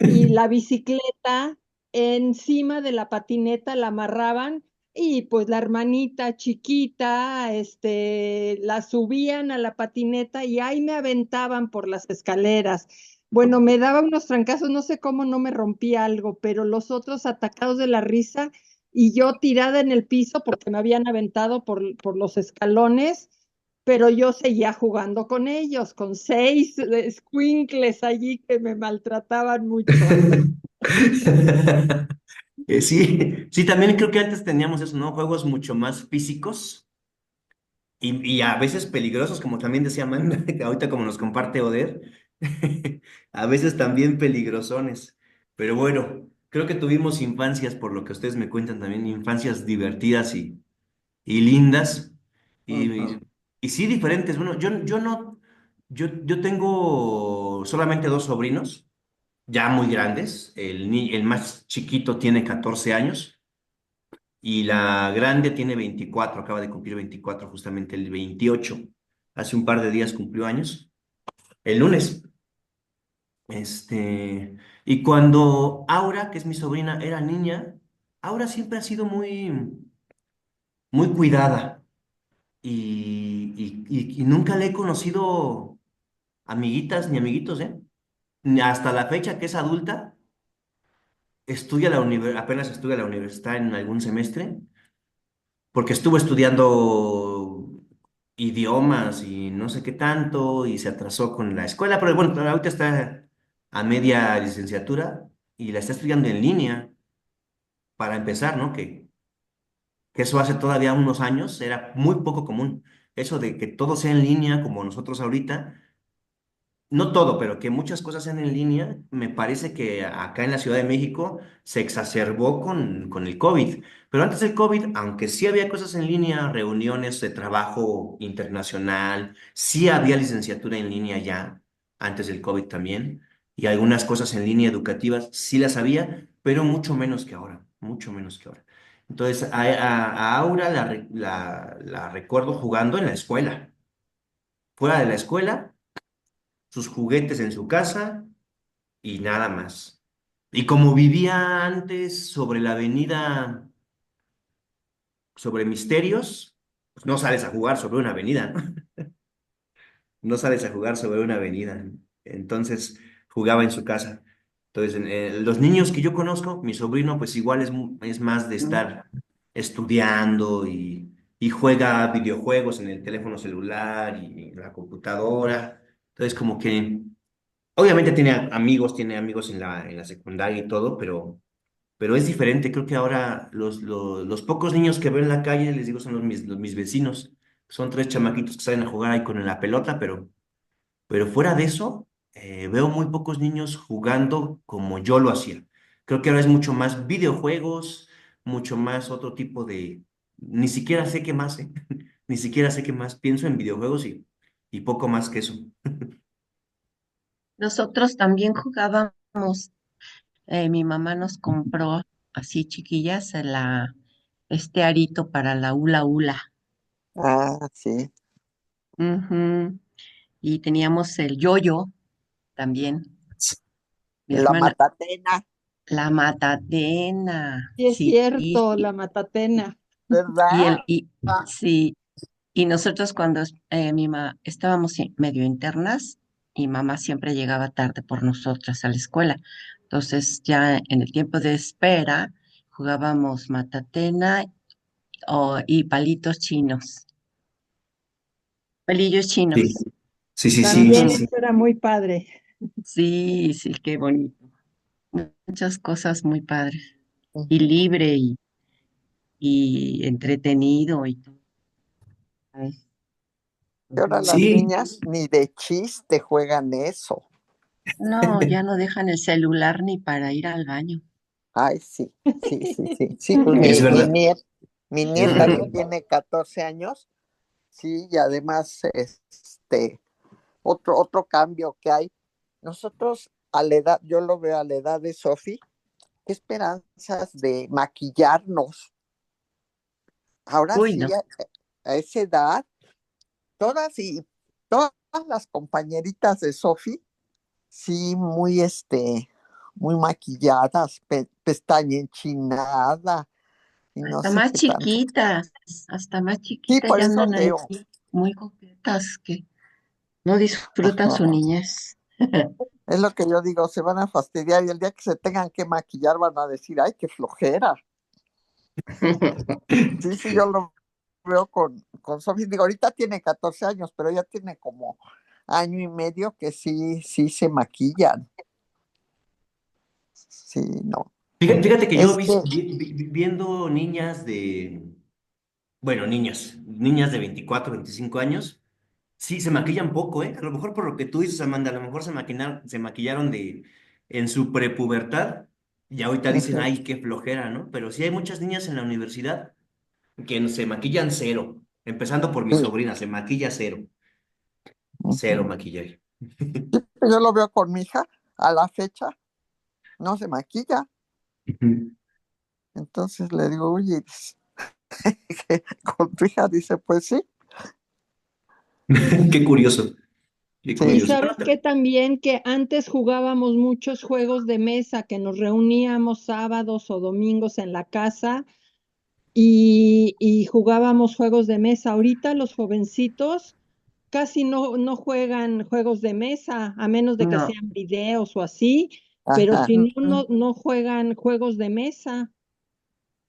y la bicicleta encima de la patineta la amarraban y pues la hermanita chiquita, la subían a la patineta y ahí me aventaban por las escaleras. Bueno, me daba unos trancazos, no sé cómo no me rompí algo, pero los otros atacados de la risa y yo tirada en el piso porque me habían aventado por los escalones, pero yo seguía jugando con ellos, con seis escuincles allí que me maltrataban mucho. Sí, sí, también creo que antes teníamos eso, ¿no? Juegos mucho más físicos y a veces peligrosos, como también decía Amanda, que ahorita como nos comparte Oder, a veces también peligrosones. Pero bueno, creo que tuvimos infancias, por lo que ustedes me cuentan también, infancias divertidas y lindas y, Ujú. y sí diferentes. Bueno, yo no, yo tengo solamente dos sobrinos, ya muy grandes. El más chiquito tiene 14 años y la grande tiene 24, acaba de cumplir 24 justamente el 28. Hace un par de días cumplió años, el lunes. Y cuando Aura, que es mi sobrina, era niña, Aura siempre ha sido muy cuidada y nunca le he conocido amiguitas ni amiguitos, ¿eh? Hasta la fecha que es adulta, apenas estudia la universidad en algún semestre, porque estuvo estudiando idiomas y no sé qué tanto, y se atrasó con la escuela, pero bueno, ahorita está a media licenciatura y la está estudiando en línea para empezar, ¿no? Que eso hace todavía unos años era muy poco común. Eso de que todo sea en línea, como nosotros ahorita, no todo, pero que muchas cosas sean en línea, me parece que acá en la Ciudad de México se exacerbó con el COVID. Pero antes del COVID, aunque sí había cosas en línea, reuniones de trabajo internacional, sí había licenciatura en línea ya, antes del COVID también, y algunas cosas en línea educativas sí las había, pero mucho menos que ahora, mucho menos que ahora. Entonces, a Aura la recuerdo jugando en la escuela. Fuera de la escuela, sus juguetes en su casa y nada más. Y como vivía antes sobre la avenida, sobre Misterios, pues no sales a jugar sobre una avenida, ¿no? No sales a jugar sobre una avenida. Entonces jugaba en su casa. Entonces, los niños que yo conozco, mi sobrino, pues igual es más de Mm. estar estudiando y juega videojuegos en el teléfono celular y en la computadora. Entonces, como que, obviamente tiene amigos en la secundaria y todo, pero es diferente. Creo que ahora los pocos niños que veo en la calle, les digo, son mis vecinos. Son tres chamaquitos que salen a jugar ahí con la pelota, pero fuera de eso, veo muy pocos niños jugando como yo lo hacía. Creo que ahora es mucho más videojuegos, mucho más otro tipo de... Ni siquiera sé qué más, ¿eh? Ni siquiera sé qué más. Pienso en videojuegos y poco más que eso. Nosotros también jugábamos, mi mamá nos compró así chiquillas este arito para la hula hula. Ah, sí. Ujú. Y teníamos el yoyo también, mi La hermana. matatena, La matatena, Sí, es sí, cierto, la matatena. y ¿verdad? sí, y nosotros cuando estábamos medio internas, y mamá siempre llegaba tarde por nosotras a la escuela. Entonces ya en el tiempo de espera jugábamos matatena y palitos chinos, palillos Sí, chinos. sí, sí, sí, sí, También Ujú. sí. eso era muy padre. Sí, sí, qué bonito. Muchas cosas muy padres. Y Ujú. libre y entretenido y todo. ¿Sabes? Y ahora las Sí, niñas ni de chiste juegan eso. No, ya no dejan el celular ni para ir al baño. Ay, sí, sí, sí, sí. Sí, pues es verdad. mi nieta que tiene 14 años, sí, y además, otro cambio que hay. Nosotros a la edad, yo lo veo a la edad de Sophie, qué esperanzas de maquillarnos. Ahora Uy, sí, no. a esa edad, todas y todas las compañeritas de Sophie, sí, muy maquilladas, pestaña enchinada y no sé qué tanto. Hasta más Sí, chiquitas por ya eso andan te ahí digo, muy coquetas que no disfrutan su ajá, niñez. es lo que yo digo, se van a fastidiar y el día que se tengan que maquillar van a decir, ay, qué flojera. Sí, sí, yo lo veo con Sofi. Digo, ahorita tiene 14 años, pero ella tiene como año y medio que sí, sí se maquillan. Sí, no. Fíjate que yo Es que, viendo niñas bueno, niñas de 24 25 años, sí, se maquillan poco, ¿eh? A lo mejor por lo que tú dices, Amanda, a lo mejor se maquillaron en su prepubertad y ahorita dicen, ujú, ay, qué flojera, ¿no? Pero sí hay muchas niñas en la universidad que no se maquillan cero, empezando por mi sí, sobrina, se maquilla cero, cero ujú. maquillaje. Yo lo veo con mi hija, a la fecha no se maquilla. Ujú. Entonces le digo, oye, con tu hija dice, pues sí, Qué curioso, qué sí, Y curioso. sabes que también que antes jugábamos muchos juegos de mesa, que nos reuníamos sábados o domingos en la casa y jugábamos juegos de mesa. Ahorita los jovencitos casi no juegan juegos de mesa, a menos de que No, sean videos o así, pero ajá. si no, no juegan juegos de mesa.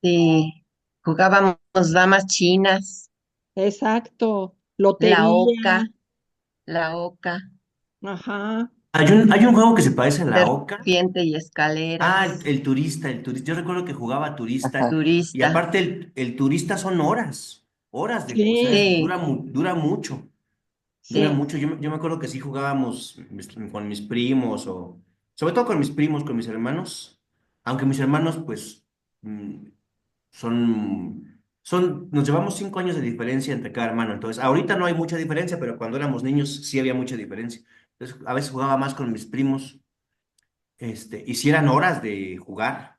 sí, jugábamos damas chinas, Exacto, la lotería, oca, la oca, ajá, Hay un juego que se parece a la Oca. serpiente y Ah, escaleras, el turista, el turista. Yo recuerdo que jugaba turista y turista. aparte el turista son horas o sea, sí, Sí, dura sí, mucho. Yo me acuerdo que sí jugábamos con mis primos o sobre todo con mis primos, con mis hermanos, aunque mis hermanos pues mm, nos llevamos 5 años de diferencia entre cada hermano. Entonces, ahorita no hay mucha diferencia, pero cuando éramos niños sí había mucha diferencia. Entonces, a veces jugaba más con mis primos, y si eran horas de jugar,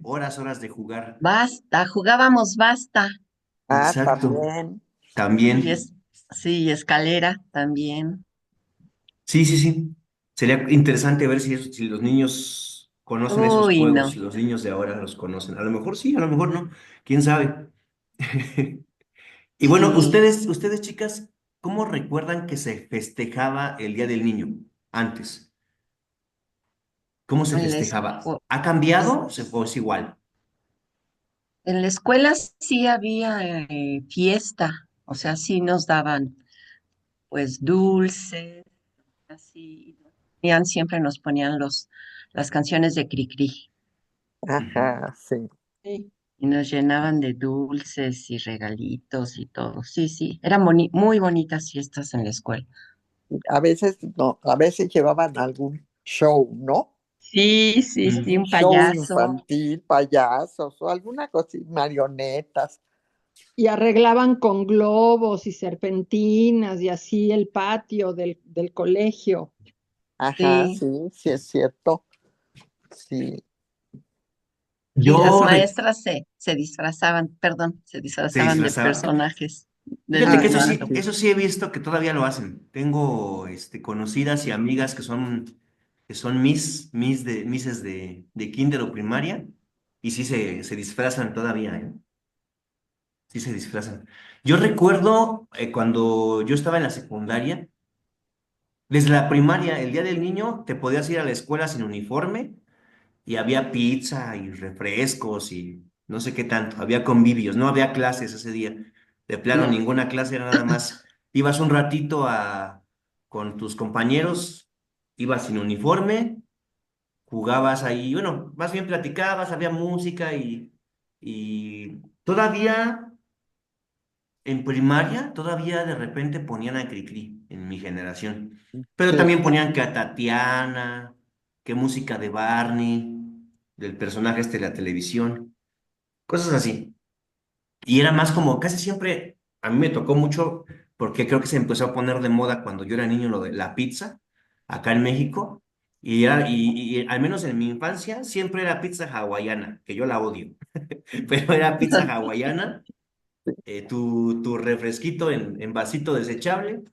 horas de jugar. basta, jugábamos basta. Ah, Exacto, también. Y también. es, sí, escalera también. Sí, sí, sí. Sería interesante ver si los niños conocen esos Uy, juegos, no. si los niños de ahora los conocen. A lo mejor sí, a lo mejor no. ¿Quién sabe? Y bueno, Sí, ustedes chicas, ¿cómo recuerdan que se festejaba el Día del Niño antes? ¿Cómo se En la festejaba? escu- ¿Ha cambiado o es igual? en la escuela sí había fiesta, o sea, sí nos daban pues dulces, así, siempre nos ponían las canciones de Cricri Ujú. Ajá, sí. Sí. y nos llenaban de dulces y regalitos y todo. Sí, sí, eran muy bonitas fiestas en la escuela. A veces no, a veces llevaban algún show, ¿no? Sí, sí, sí, Un un show payaso. infantil, payasos o alguna cosa, marionetas. Y arreglaban con globos y serpentinas y así el patio del colegio. Ajá, Sí, sí, sí es cierto. Sí, y las Yo re- maestras se disfrazaban, perdón, se Se disfrazaban de disfrazaba. personajes del Fíjate que ajá, momento. sí. eso sí he visto que todavía lo hacen. Tengo conocidas y amigas que son misses de kinder o primaria, y sí se disfrazan todavía, ¿eh? Sí se disfrazan. Yo recuerdo cuando yo estaba en la secundaria, desde la primaria, el día del niño, te podías ir a la escuela sin uniforme y había pizza y refrescos y no sé qué tanto, había convivios, no había clases ese día. De plano, No, ninguna clase, era nada más. Ibas un ratito con tus compañeros, ibas sin uniforme, jugabas ahí, bueno, más bien platicabas, había música y todavía en primaria, todavía de repente ponían a Cricri en mi generación. Pero Sí, también ponían que a Tatiana, que música de Barney, del personaje de la televisión, cosas así. Y era más como, casi siempre, a mí me tocó mucho, porque creo que se empezó a poner de moda cuando yo era niño lo de la pizza, acá en México. Y al menos en mi infancia, siempre era pizza hawaiana, que yo la odio, pero era pizza hawaiana, tu refresquito en vasito desechable,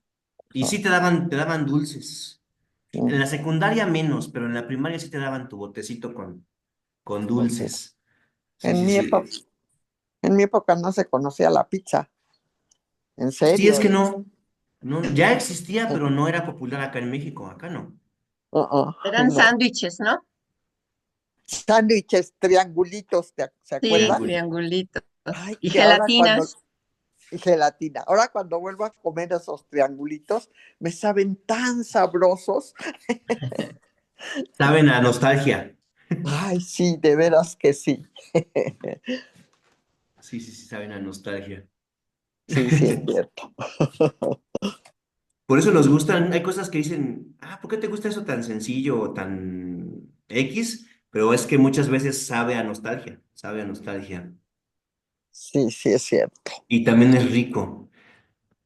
y sí te daban dulces. En sí, la secundaria menos, pero en la primaria sí te daban tu botecito con sí. dulces. Sí, En sí, mi época, sí. en mi época no se conocía la pizza, en Sí, es serio, que ¿eh? no, no, ya existía, pero no era popular acá en México, acá no. eran No. sándwiches, ¿no? Sándwiches, triangulitos, ¿se Sí, acuerdan? Triángulo. triangulitos. Ay, Y que ahora cuando, gelatinas. y gelatina, ahora cuando vuelvo a comer esos triangulitos, me saben tan sabrosos. Saben a nostalgia. Ay, sí, de veras que sí. Sí, sí, sí, saben a nostalgia. Sí, sí, es cierto. Por eso nos gustan, hay cosas que dicen, ¿por qué te gusta eso tan sencillo o tan X? Pero es que muchas veces sabe a nostalgia, sabe a nostalgia. Sí, sí, es cierto. Y también es rico.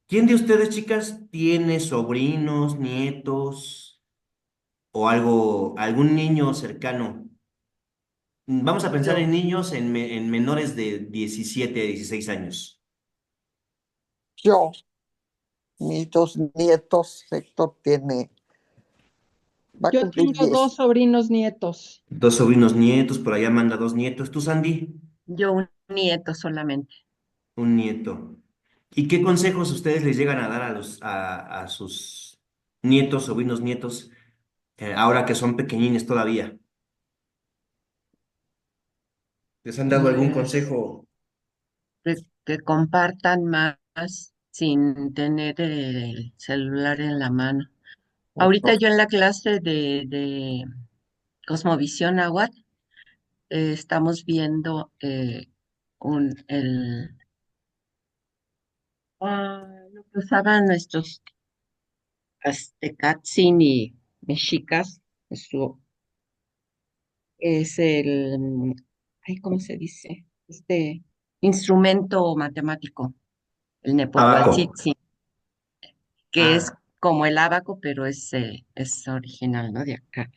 ¿Quién de ustedes, chicas, tiene sobrinos, nietos o algún niño cercano? Vamos a pensar en Yo, niños en menores de 17 a 16 años. yo, mis dos nietos, Héctor va a Yo cumplir tengo 10. dos sobrinos nietos. Dos sobrinos nietos, por allá manda dos nietos. ¿Tú, Sandy? Yo un nieto solamente. Un nieto. ¿Y qué consejos ustedes les llegan a dar a sus nietos, sobrinos nietos, ahora que son pequeñines todavía? ¿Les han dado algún Pues consejo? que compartan más sin tener el celular en la mano. Ahorita yo en la clase de Cosmovisión Agua estamos viendo lo que usaban nuestros aztecatzin y mexicas. Eso es ay, ¿cómo se dice? Este instrumento matemático, el Abaco. Nepotlachitzi, que es Ah. como el ábaco, pero es original, ¿no? De acá.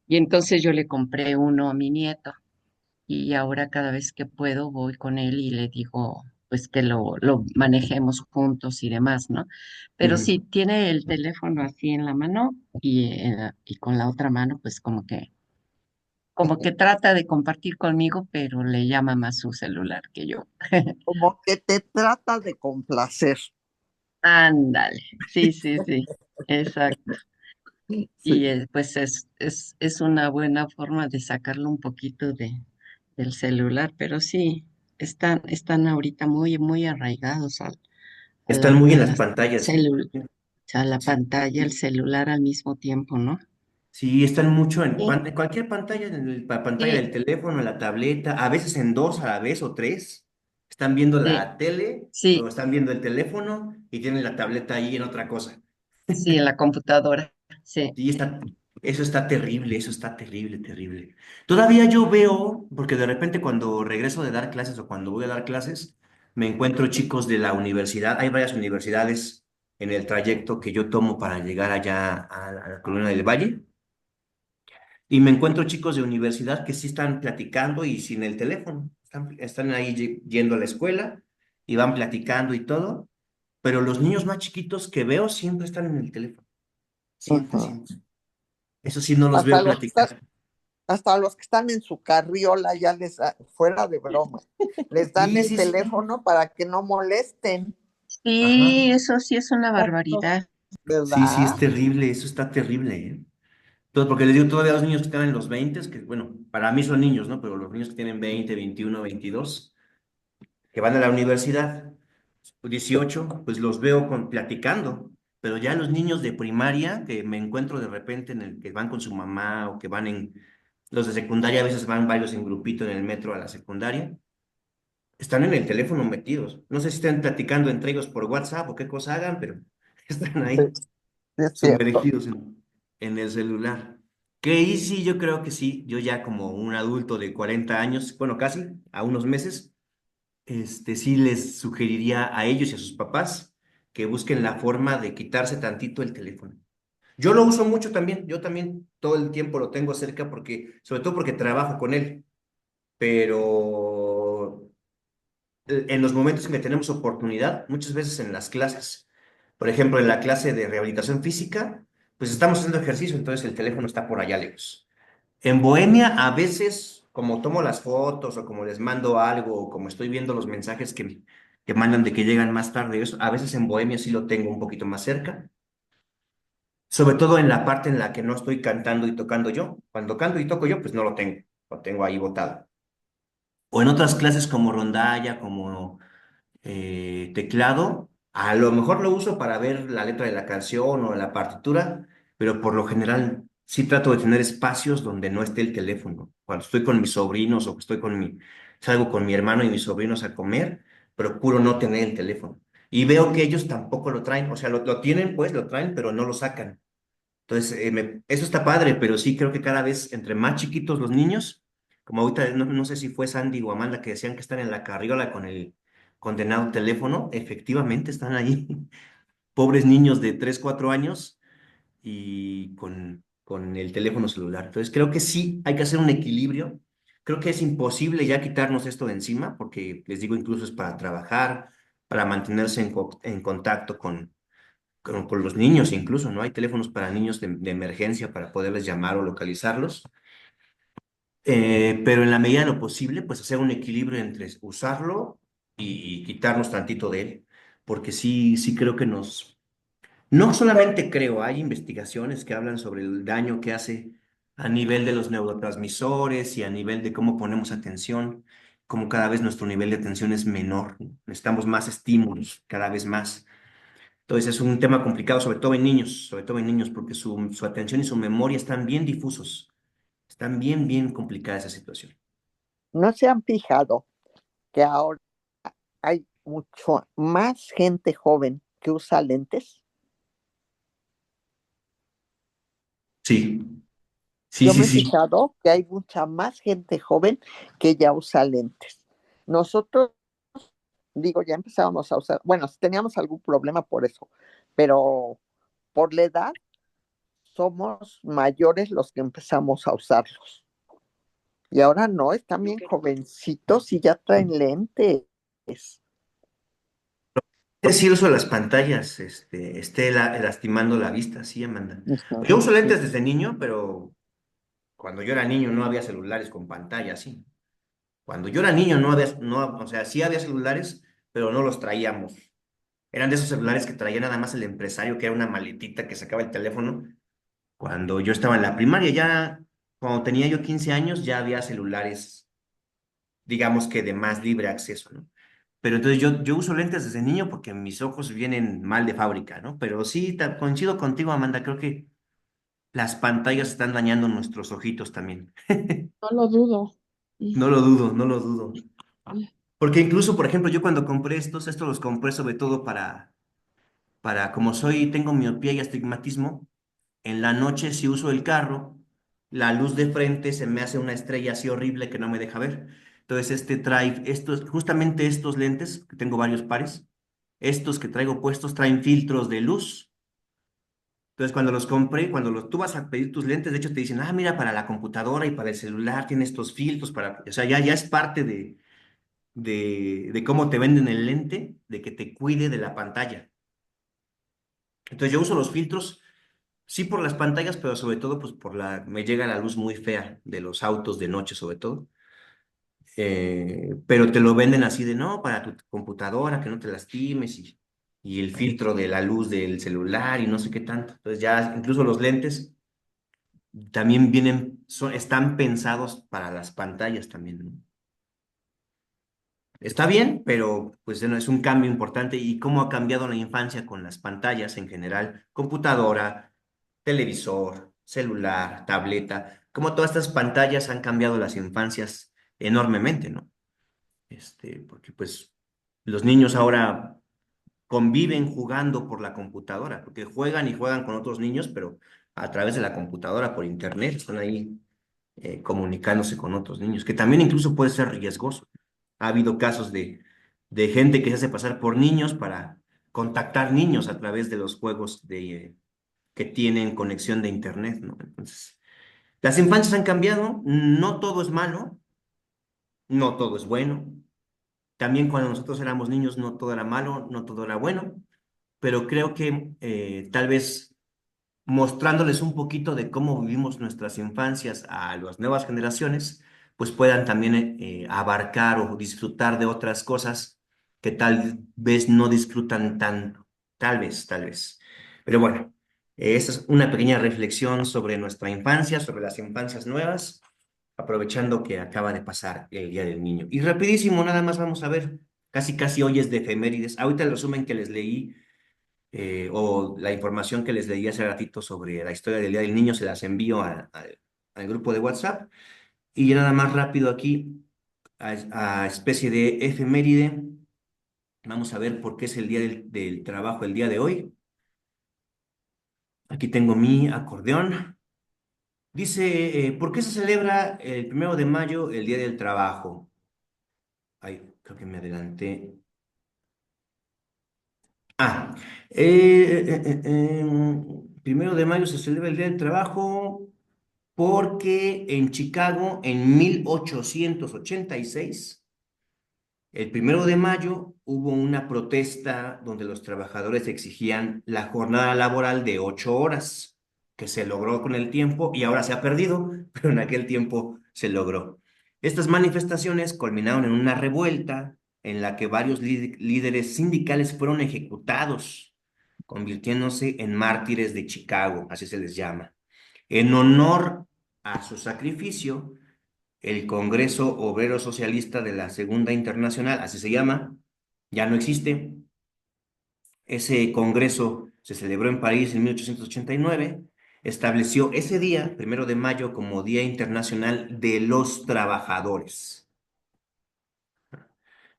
Y entonces yo le compré uno a mi nieto y ahora cada vez que puedo voy con él y le digo, pues que lo manejemos juntos y demás, ¿no? Pero si Ujú. tiene el teléfono así en la mano y con la otra mano, pues como que trata de compartir conmigo, pero le llama más su celular que yo. Como que te trata de complacer. Ándale, sí, sí, sí, exacto. y Sí, pues es una buena forma de sacarlo un poquito del celular, pero sí, están ahorita muy arraigados Están muy a en las la pantallas, ¿sí? a la Sí, pantalla, el celular al mismo tiempo, ¿no? sí, están mucho Sí, en cualquier pantalla, en la pantalla sí, del teléfono, en la tableta, a veces en dos a la vez o tres. Están viendo sí, la tele o sí, están viendo el teléfono y tienen la tableta ahí en otra cosa. sí, en la computadora, sí. Sí, eso está terrible, eso está terrible, terrible. Todavía yo veo, porque de repente cuando regreso de dar clases o cuando voy a dar clases, me encuentro chicos de la universidad. Hay varias universidades en el trayecto que yo tomo para llegar allá a la Colonia del Valle. Y me encuentro chicos de universidad que sí están platicando y sin el teléfono. Están ahí yendo a la escuela y van platicando y todo. Pero los niños más chiquitos que veo siempre están en el teléfono. Siempre, ujú. siempre. Eso sí, no los Hasta veo los que están, platicar. hasta los que están en su carriola ya fuera de broma, les dan Sí, el sí, sí. teléfono para que no molesten, Ajá. Sí, eso sí es una Exacto. barbaridad. Sí, sí, es ¿verdad? terrible. Eso está terrible, ¿eh? Entonces, porque les digo todavía a los niños que están en los 20, que bueno, para mí son niños, ¿no? Pero los niños que tienen 20, 21, 22, que van a la universidad, 18, pues los veo platicando. Pero ya los niños de primaria, que me encuentro de repente en el que van con su mamá o que van en, los de secundaria, a veces van varios en grupito en el metro a la secundaria, están en el teléfono metidos. No sé si están platicando entre ellos por WhatsApp o qué cosa hagan, pero están Sí, ahí, sí es cierto. sumergidos en el celular. Que ahí sí, yo creo que sí, yo ya como un adulto de 40 años, bueno, casi, a unos meses, sí les sugeriría a ellos y a sus papás que busquen la forma de quitarse tantito el teléfono. Yo lo uso mucho también, yo también todo el tiempo lo tengo cerca porque, sobre todo porque trabajo con él, pero en los momentos en que tenemos oportunidad, muchas veces en las clases, por ejemplo, en la clase de rehabilitación física, pues estamos haciendo ejercicio, entonces el teléfono está por allá lejos. En Bohemia, a veces, como tomo las fotos o como les mando algo, o como estoy viendo los mensajes que mandan de que llegan más tarde, eso, a veces en Bohemia sí lo tengo un poquito más cerca, sobre todo en la parte en la que no estoy cantando y tocando yo. Cuando canto y toco yo, pues no lo tengo ahí botado. O en otras clases como rondalla, como teclado, a lo mejor lo uso para ver la letra de la canción o la partitura, pero por lo general sí trato de tener espacios donde no esté el teléfono. Cuando estoy con mis sobrinos o que salgo con mi hermano y mis sobrinos a comer, procuro no tener el teléfono. Y veo que ellos tampoco lo traen, o sea, lo tienen, pues lo traen, pero no lo sacan. Entonces, eso está padre, pero sí creo que cada vez entre más chiquitos los niños, como ahorita no sé si fue Sandy o Amanda que decían que están en la carriola con el condenado teléfono, efectivamente están ahí, pobres niños de 3 4 años y con el teléfono celular. Entonces, creo que sí hay que hacer un equilibrio. Creo que es imposible ya quitarnos esto de encima, porque les digo, incluso es para trabajar, para mantenerse en contacto con los niños incluso, ¿no? Hay teléfonos para niños de emergencia para poderles llamar o localizarlos. Pero en la medida de lo posible, pues hacer un equilibrio entre usarlo y quitarnos tantito de él, porque sí, sí creo que no solamente creo, hay investigaciones que hablan sobre el daño que hace a nivel de los neurotransmisores y a nivel de cómo ponemos atención, cómo cada vez nuestro nivel de atención es menor, ¿no? Necesitamos más estímulos, cada vez más. Entonces es un tema complicado, sobre todo en niños, porque su atención y su memoria están bien difusos, están bien, bien complicada esa situación. ¿No se han fijado que ahora hay mucho más gente joven que usa lentes? Sí, sí, Yo sí, me he sí, fijado que hay mucha más gente joven que ya usa lentes. Nosotros, digo, ya empezábamos a usar, bueno, si teníamos algún problema por eso, pero por la edad somos mayores los que empezamos a usarlos. Y ahora no, están bien jovencitos y ya traen lentes. sí el uso de las pantallas esté lastimando la vista, sí, Amanda. Yo Ujú, uso sí. lentes desde niño, pero cuando yo era niño no había celulares con pantalla, sí. Cuando yo era niño o sea, sí había celulares, pero no los traíamos. Eran de esos celulares que traía nada más el empresario, que era una maletita que sacaba el teléfono. Cuando yo estaba en la primaria, ya cuando tenía yo 15 años, ya había celulares, digamos que de más libre acceso, ¿no? Pero entonces yo uso lentes desde niño porque mis ojos vienen mal de fábrica, ¿no? Pero sí, coincido contigo, Amanda, creo que las pantallas están dañando nuestros ojitos también. No lo dudo. No lo dudo, no lo dudo. Porque incluso, por ejemplo, yo cuando compré estos los compré sobre todo como tengo miopía y astigmatismo, en la noche si uso el carro, la luz de frente se me hace una estrella así horrible que no me deja ver. Entonces justamente estos lentes, que tengo varios pares, estos que traigo puestos traen filtros de luz. Entonces cuando los compré, tú vas a pedir tus lentes, de hecho te dicen, mira, para la computadora y para el celular tiene estos filtros o sea, ya es parte de cómo te venden el lente, de que te cuide de la pantalla. Entonces yo uso los filtros, sí por las pantallas, pero sobre todo pues me llega la luz muy fea de los autos de noche sobre todo. Pero te lo venden así de no, para tu computadora, que no te lastimes y el filtro de la luz del celular y no sé qué tanto. Entonces ya incluso los lentes también están pensados para las pantallas también, ¿no? Está bien, pero pues no es un cambio importante y cómo ha cambiado la infancia con las pantallas en general, computadora, televisor, celular, tableta, cómo todas estas pantallas han cambiado las infancias enormemente, ¿no? Porque pues los niños ahora conviven jugando por la computadora, porque juegan y juegan con otros niños, pero a través de la computadora, por internet, están ahí comunicándose con otros niños, que también incluso puede ser riesgoso. Ha habido casos de gente que se hace pasar por niños para contactar niños a través de los juegos que tienen conexión de internet, ¿no? Entonces, las infancias han cambiado, no todo es malo, no todo es bueno. También cuando nosotros éramos niños no todo era malo, no todo era bueno, pero creo que tal vez mostrándoles un poquito de cómo vivimos nuestras infancias a las nuevas generaciones, pues puedan también abarcar o disfrutar de otras cosas que tal vez no disfrutan tanto. Tal vez. Pero bueno, esa es una pequeña reflexión sobre nuestra infancia, sobre las infancias nuevas, aprovechando que acaba de pasar el Día del Niño. Y rapidísimo, nada más vamos a ver, casi hoy es de efemérides. Ahorita el resumen que les leí o la información que les leí hace ratito sobre la historia del Día del Niño, se las envío al grupo de WhatsApp. Y nada más rápido aquí, a especie de efeméride, vamos a ver por qué es el Día del Trabajo el día de hoy. Aquí tengo mi acordeón. Dice, ¿por qué se celebra el 1 de mayo el Día del Trabajo? Ay, creo que me adelanté. Ah, 1 de mayo se celebra el Día del Trabajo porque en Chicago, en 1886, el 1 de mayo, hubo una protesta donde los trabajadores exigían la jornada laboral de 8 horas, que se logró con el tiempo y ahora se ha perdido, pero en aquel tiempo se logró. Estas manifestaciones culminaron en una revuelta en la que varios líderes sindicales fueron ejecutados, convirtiéndose en mártires de Chicago, así se les llama. En honor a su sacrificio, el Congreso Obrero Socialista de la Segunda Internacional, así se llama, ya no existe. Ese congreso se celebró en París en 1889, estableció ese día, 1 de mayo, como Día Internacional de los Trabajadores.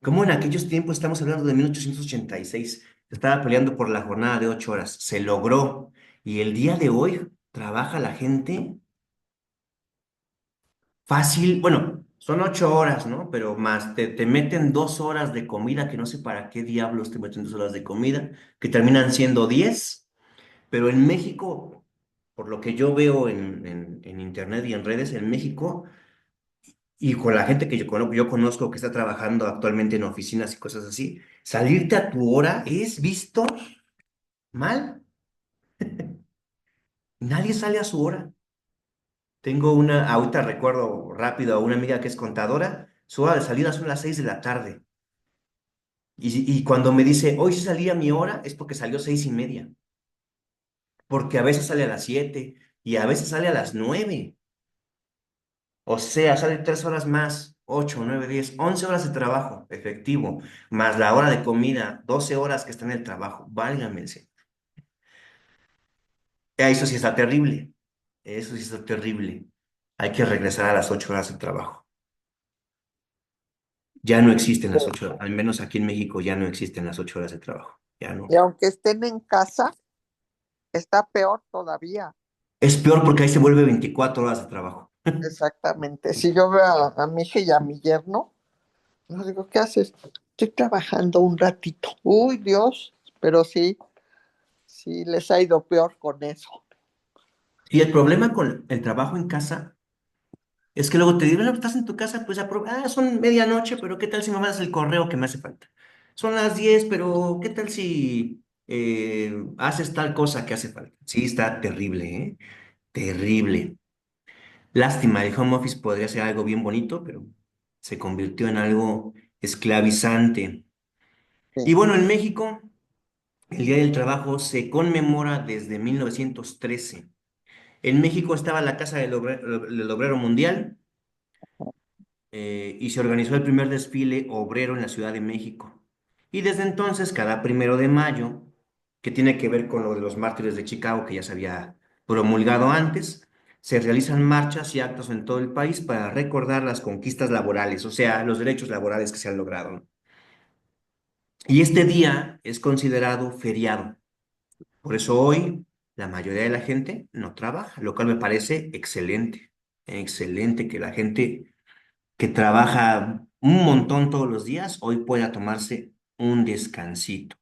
Como en aquellos tiempos, estamos hablando de 1886, se estaba peleando por la jornada de 8 horas, se logró, y el día de hoy trabaja la gente fácil, bueno, son 8 horas, ¿no? Pero más te meten 2 horas de comida, que no sé para qué diablos te meten 2 horas de comida, que terminan siendo 10, pero en México, por lo que yo veo en internet y en redes, en México, y con la gente que yo conozco que está trabajando actualmente en oficinas y cosas así, salirte a tu hora es visto mal. Nadie sale a su hora. Ahorita recuerdo rápido a una amiga que es contadora, su hora de salida son las 6 de la tarde. Y cuando me dice, hoy sí salí a mi hora, es porque salió 6:30. Porque a veces sale a las 7, y a veces sale a las 9. O sea, sale 3 horas más, 8, 9, 10, 11 horas de trabajo efectivo, más la hora de comida, 12 horas que está en el trabajo. Válgame el Señor. Eso sí está terrible. Eso sí está terrible. Hay que regresar a las 8 horas de trabajo. Ya no existen las 8 horas, al menos aquí en México ya no existen las 8 horas de trabajo. Ya no. Y aunque estén en casa, está peor todavía. Es peor porque ahí se vuelve 24 horas de trabajo. Exactamente. Si yo veo a mi hija y a mi yerno, no digo, ¿qué haces? Estoy trabajando un ratito. Uy, Dios, pero sí, sí les ha ido peor con eso. Y el problema con el trabajo en casa es que luego te digo, "No, estás en tu casa, pues son medianoche, pero ¿qué tal si me mandas el correo que me hace falta? Son las 10, pero ¿qué tal si haces tal cosa que hace falta?" Sí, está terrible, ¿eh? Terrible. Lástima, el home office podría ser algo bien bonito, pero se convirtió en algo esclavizante. Y Sí. bueno, en México, el Día del Trabajo se conmemora desde 1913. En México estaba la Casa del Obrero Mundial, y se organizó el primer desfile obrero en la Ciudad de México. Y desde entonces, cada 1 de mayo, que tiene que ver con lo de los mártires de Chicago, que ya se había promulgado antes, se realizan marchas y actos en todo el país para recordar las conquistas laborales, o sea, los derechos laborales que se han logrado, ¿no? Y este día es considerado feriado. Por eso hoy la mayoría de la gente no trabaja, lo cual me parece excelente. Excelente que la gente que trabaja un montón todos los días, hoy pueda tomarse un descansito.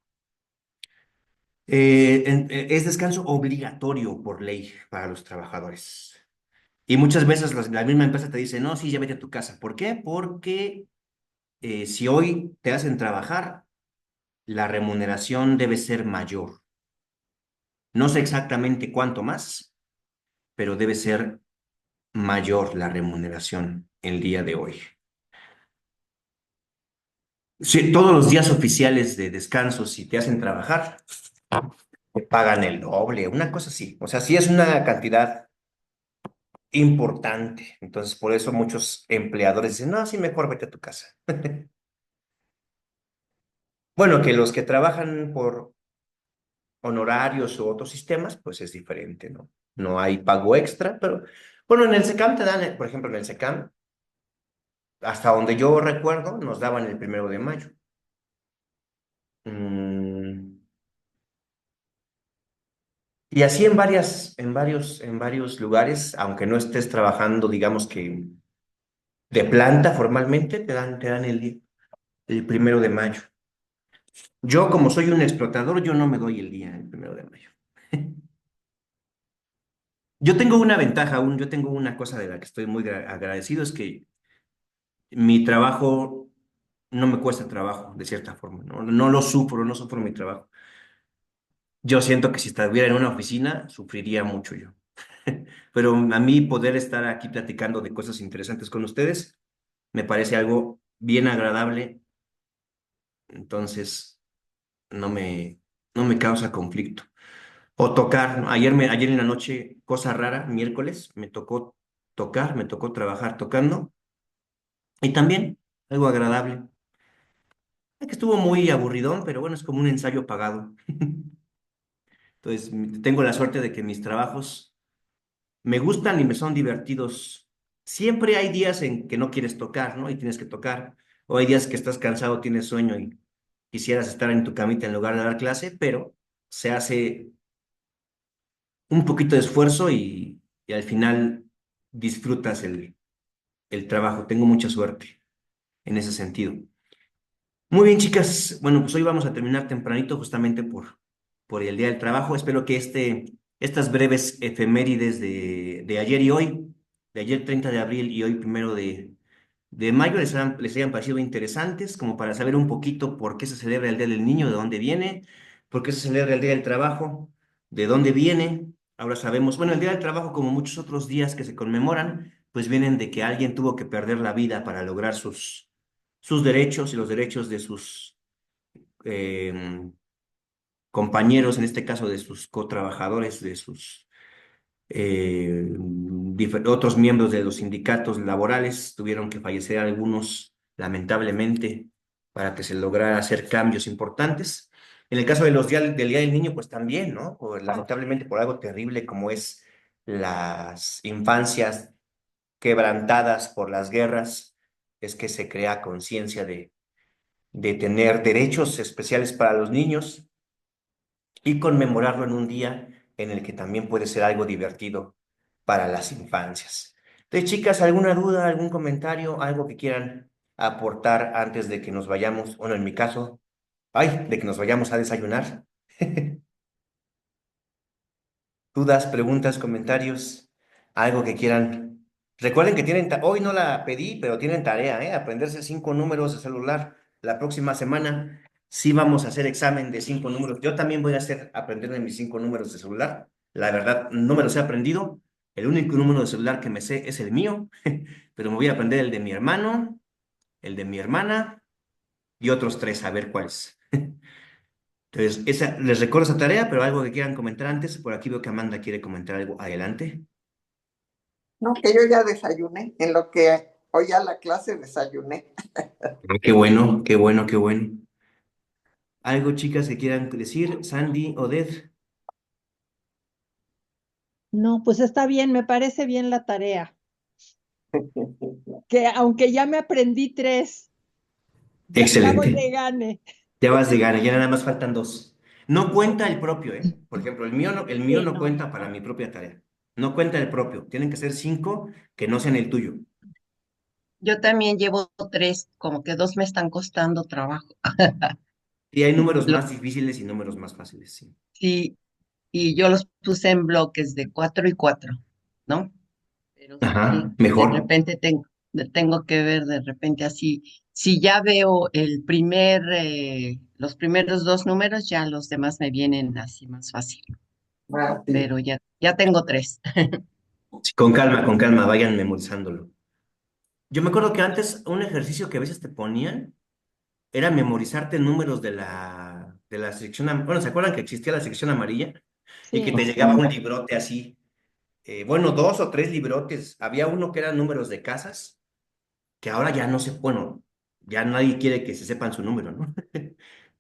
Es descanso obligatorio por ley para los trabajadores. Y muchas veces la misma empresa te dice, no, sí, ya vete a tu casa. ¿Por qué? Porque si hoy te hacen trabajar, la remuneración debe ser mayor. No sé exactamente cuánto más, pero debe ser mayor la remuneración el día de hoy. Sí, todos los días oficiales de descanso, si te hacen trabajar, te pagan el doble, una cosa así. O sea, sí es una cantidad importante. Entonces, por eso muchos empleadores dicen, no, sí, mejor vete a tu casa. Bueno, que los que trabajan por honorarios u otros sistemas, pues es diferente, ¿no? No hay pago extra, pero bueno, en el SECAM te dan, por ejemplo, en el SECAM, hasta donde yo recuerdo, nos daban el 1 de mayo. Mm, Y así en varios lugares, aunque no estés trabajando, digamos que de planta formalmente, te dan el 1 de mayo. Yo, como soy un explotador, yo no me doy el día, el 1 de mayo. Yo tengo una cosa de la que estoy muy agradecido, es que mi trabajo no me cuesta trabajo, de cierta forma, ¿no? No lo sufro, no sufro mi trabajo. Yo siento que si estuviera en una oficina, sufriría mucho yo. Pero a mí poder estar aquí platicando de cosas interesantes con ustedes me parece algo bien agradable, entonces no me, no me causa conflicto. O tocar, ¿no? Ayer en la noche, cosa rara, miércoles, me tocó tocar, me tocó trabajar tocando y también algo agradable. Es que estuvo muy aburridón, pero bueno, es como un ensayo pagado. Entonces, tengo la suerte de que mis trabajos me gustan y me son divertidos. Siempre hay días en que no quieres tocar, ¿no? Y tienes que tocar. O hay días que estás cansado, tienes sueño y quisieras estar en tu camita en lugar de dar clase, pero se hace un poquito de esfuerzo y al final disfrutas el trabajo. Tengo mucha suerte en ese sentido. Muy bien, chicas. Bueno, pues hoy vamos a terminar tempranito justamente por el Día del Trabajo. Espero que estas breves efemérides de ayer y hoy, de ayer 30 de abril y hoy 1 de mayo, les hayan parecido interesantes, como para saber un poquito por qué se celebra el Día del Niño, de dónde viene, por qué se celebra el Día del Trabajo, de dónde viene. Ahora sabemos, bueno, el Día del Trabajo, como muchos otros días que se conmemoran, pues vienen de que alguien tuvo que perder la vida para lograr sus derechos y los derechos de sus eh, compañeros, en este caso de sus cotrabajadores, Otros miembros de los sindicatos laborales tuvieron que fallecer algunos, lamentablemente, para que se lograra hacer cambios importantes. En el caso de del Día del Niño, pues también, ¿no? Lamentablemente por algo terrible como es las infancias quebrantadas por las guerras, es que se crea conciencia de tener derechos especiales para los niños y conmemorarlo en un día en el que también puede ser algo divertido para las infancias. Entonces, chicas, ¿alguna duda, algún comentario, algo que quieran aportar antes de que nos vayamos? Bueno, en mi caso, de que nos vayamos a desayunar. Dudas, preguntas, comentarios, algo que quieran. Recuerden que hoy no la pedí, pero tienen tarea, ¿eh? Aprenderse 5 números de celular. La próxima semana sí vamos a hacer examen de 5 números. Yo también voy a aprenderme mis 5 números de celular. La verdad, no me los he aprendido. El único número de celular que me sé es el mío, pero me voy a aprender el de mi hermano, el de mi hermana y otros 3, a ver cuáles. Entonces, les recuerdo esa tarea, pero algo que quieran comentar antes. Por aquí veo que Amanda quiere comentar algo. Adelante. No, que yo ya desayuné, en lo que oía la clase desayuné. Qué bueno, qué bueno, qué bueno. ¿Algo, chicas, que quieran decir? Sandy, Odette. No, pues está bien, me parece bien la tarea. Que aunque ya me aprendí 3, ya voy Excelente. de gane. Ya vas de gana, ya nada más faltan 2. No cuenta el propio, ¿eh? Por ejemplo, el mío Sí, no no. cuenta para mi propia tarea. No cuenta el propio. Tienen que ser 5 que no sean el tuyo. Yo también llevo 3, como que 2 me están costando trabajo. Y hay números Lo- más difíciles y números más fáciles, sí. sí, y yo los puse en bloques de 4 y 4, ¿no? Pero Ajá, sí, de mejor. repente tengo que ver de repente así. Si ya veo los primeros 2 números, ya los demás me vienen así más fácil. Ah, sí. Pero ya tengo 3. Sí, con calma, vayan memorizándolo. Yo me acuerdo que antes un ejercicio que a veces te ponían era memorizarte números de la sección, bueno, ¿se acuerdan que existía la sección amarilla? Y que Sí, te llegaba un librote así, bueno, 2 o 3 librotes. Había uno que eran números de casas, que ahora ya no sé, bueno, ya nadie quiere que se sepan su número, ¿no?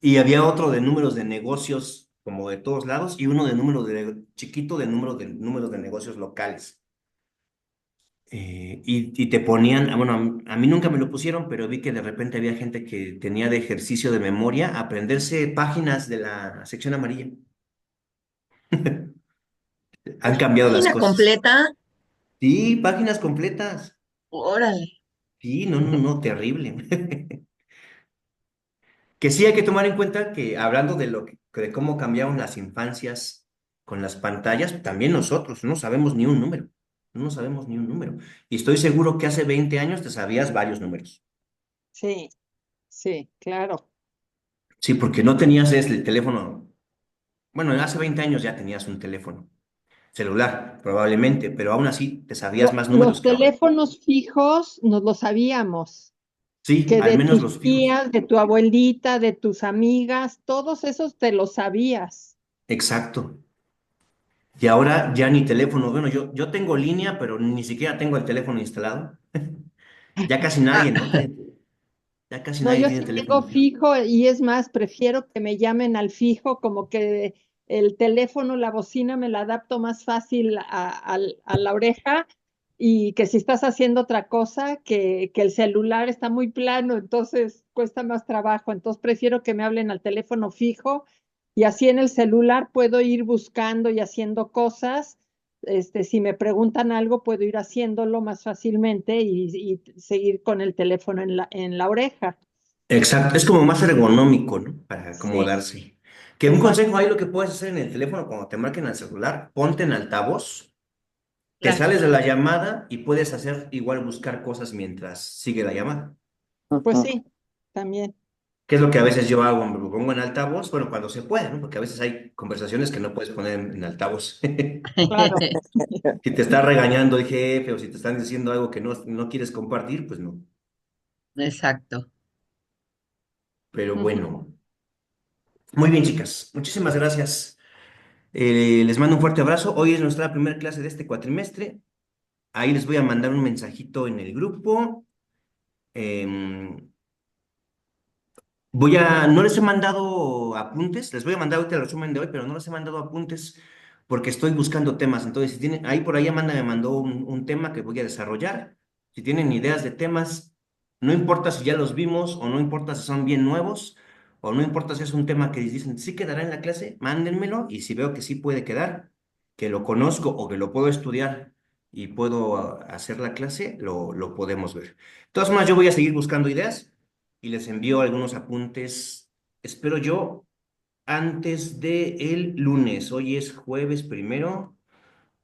Y había otro de números de negocios, como de todos lados, y uno de chiquito de números de negocios locales. Y te ponían, bueno, a mí nunca me lo pusieron, pero vi que de repente había gente que tenía de ejercicio de memoria aprenderse páginas de la sección amarilla. Han cambiado las Página cosas. completa, Sí, páginas completas. órale. Sí, no, no, no, terrible. Que sí hay que tomar en cuenta que hablando de cómo cambiaron las infancias con las pantallas, también nosotros no sabemos ni un número. No sabemos ni un número. Y estoy seguro que hace 20 años te sabías varios números. sí, sí, claro. Sí, porque no tenías el teléfono. Bueno, hace 20 años ya tenías un teléfono celular, probablemente, pero aún así te sabías más números Los que ahora. teléfonos fijos nos los sabíamos, Sí, que al de menos tus los fijos. tías, de tu abuelita, de tus amigas, todos esos te los sabías. Exacto. Y ahora ya ni teléfono. Bueno, yo tengo línea, pero ni siquiera tengo el teléfono instalado. Ya casi Ah, nadie, ¿no? Ya casi No, nadie yo tiene sí tengo teléfono fijo. fijo y es más, prefiero que me llamen al fijo, como que el teléfono, la bocina me la adapto más fácil a la oreja y que si estás haciendo otra cosa, que el celular está muy plano, entonces cuesta más trabajo. Entonces prefiero que me hablen al teléfono fijo y así en el celular puedo ir buscando y haciendo cosas. Si me preguntan algo, puedo ir haciéndolo más fácilmente y seguir con el teléfono en la oreja. Exacto, es como más ergonómico, ¿no? Para Sí, acomodarse. Que un exacto. consejo ahí lo que puedes hacer en el teléfono cuando te marquen al celular, ponte en altavoz, te claro. sales de la llamada y puedes hacer igual buscar cosas mientras sigue la llamada. Pues Ujú. sí, también. ¿Qué es lo que a veces yo hago? Me lo pongo en altavoz, bueno, cuando se puede, ¿no? Porque a veces hay conversaciones que no puedes poner en altavoz. Claro. Si te está regañando el jefe o si te están diciendo algo que no quieres compartir, pues no. Exacto. Pero Ujú. bueno, muy bien, chicas. Muchísimas gracias. Les mando un fuerte abrazo. Hoy es nuestra primera clase de este cuatrimestre. Ahí les voy a mandar un mensajito en el grupo. Em, no les he mandado apuntes, les voy a mandar ahorita el resumen de hoy, pero no les he mandado apuntes porque estoy buscando temas. Entonces, si tienen, ahí por ahí Amanda me mandó un tema que voy a desarrollar. Si tienen ideas de temas, no importa si ya los vimos o no importa si son bien nuevos o no importa si es un tema que dicen sí quedará en la clase, mándenmelo y si veo que sí puede quedar, que lo conozco o que lo puedo estudiar y puedo hacer la clase, lo podemos ver. De todas formas, yo voy a seguir buscando ideas y les envío algunos apuntes, espero yo, antes de el lunes. Hoy es jueves primero.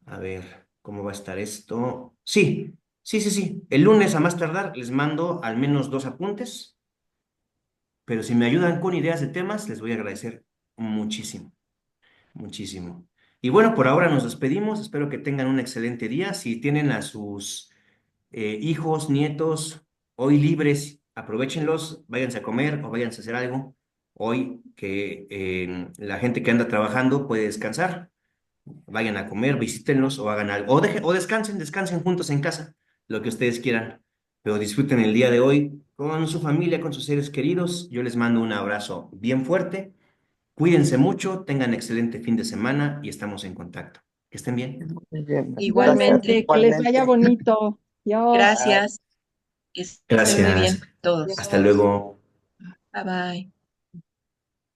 A ver, ¿cómo va a estar esto? Sí, sí, sí, sí. El lunes a más tardar les mando al menos 2 apuntes, pero si me ayudan con ideas de temas, les voy a agradecer muchísimo, muchísimo. Y bueno, por ahora nos despedimos. Espero que tengan un excelente día. Si tienen a sus hijos, nietos, hoy libres, aprovéchenlos, váyanse a comer o váyanse a hacer algo. Hoy que la gente que anda trabajando puede descansar, vayan a comer, visítenlos o hagan algo. O descansen, descansen juntos en casa, lo que ustedes quieran. Pero disfruten el día de hoy con su familia, con sus seres queridos. Yo les mando un abrazo bien fuerte. Cuídense mucho, tengan excelente fin de semana y estamos en contacto. Que estén bien. Muy bien, gracias Igualmente, Igualmente, que les vaya igualmente. bonito. Dios. Bye. gracias. Que estén muy Gracias. bien todos. Hasta Dios. luego. Bye bye.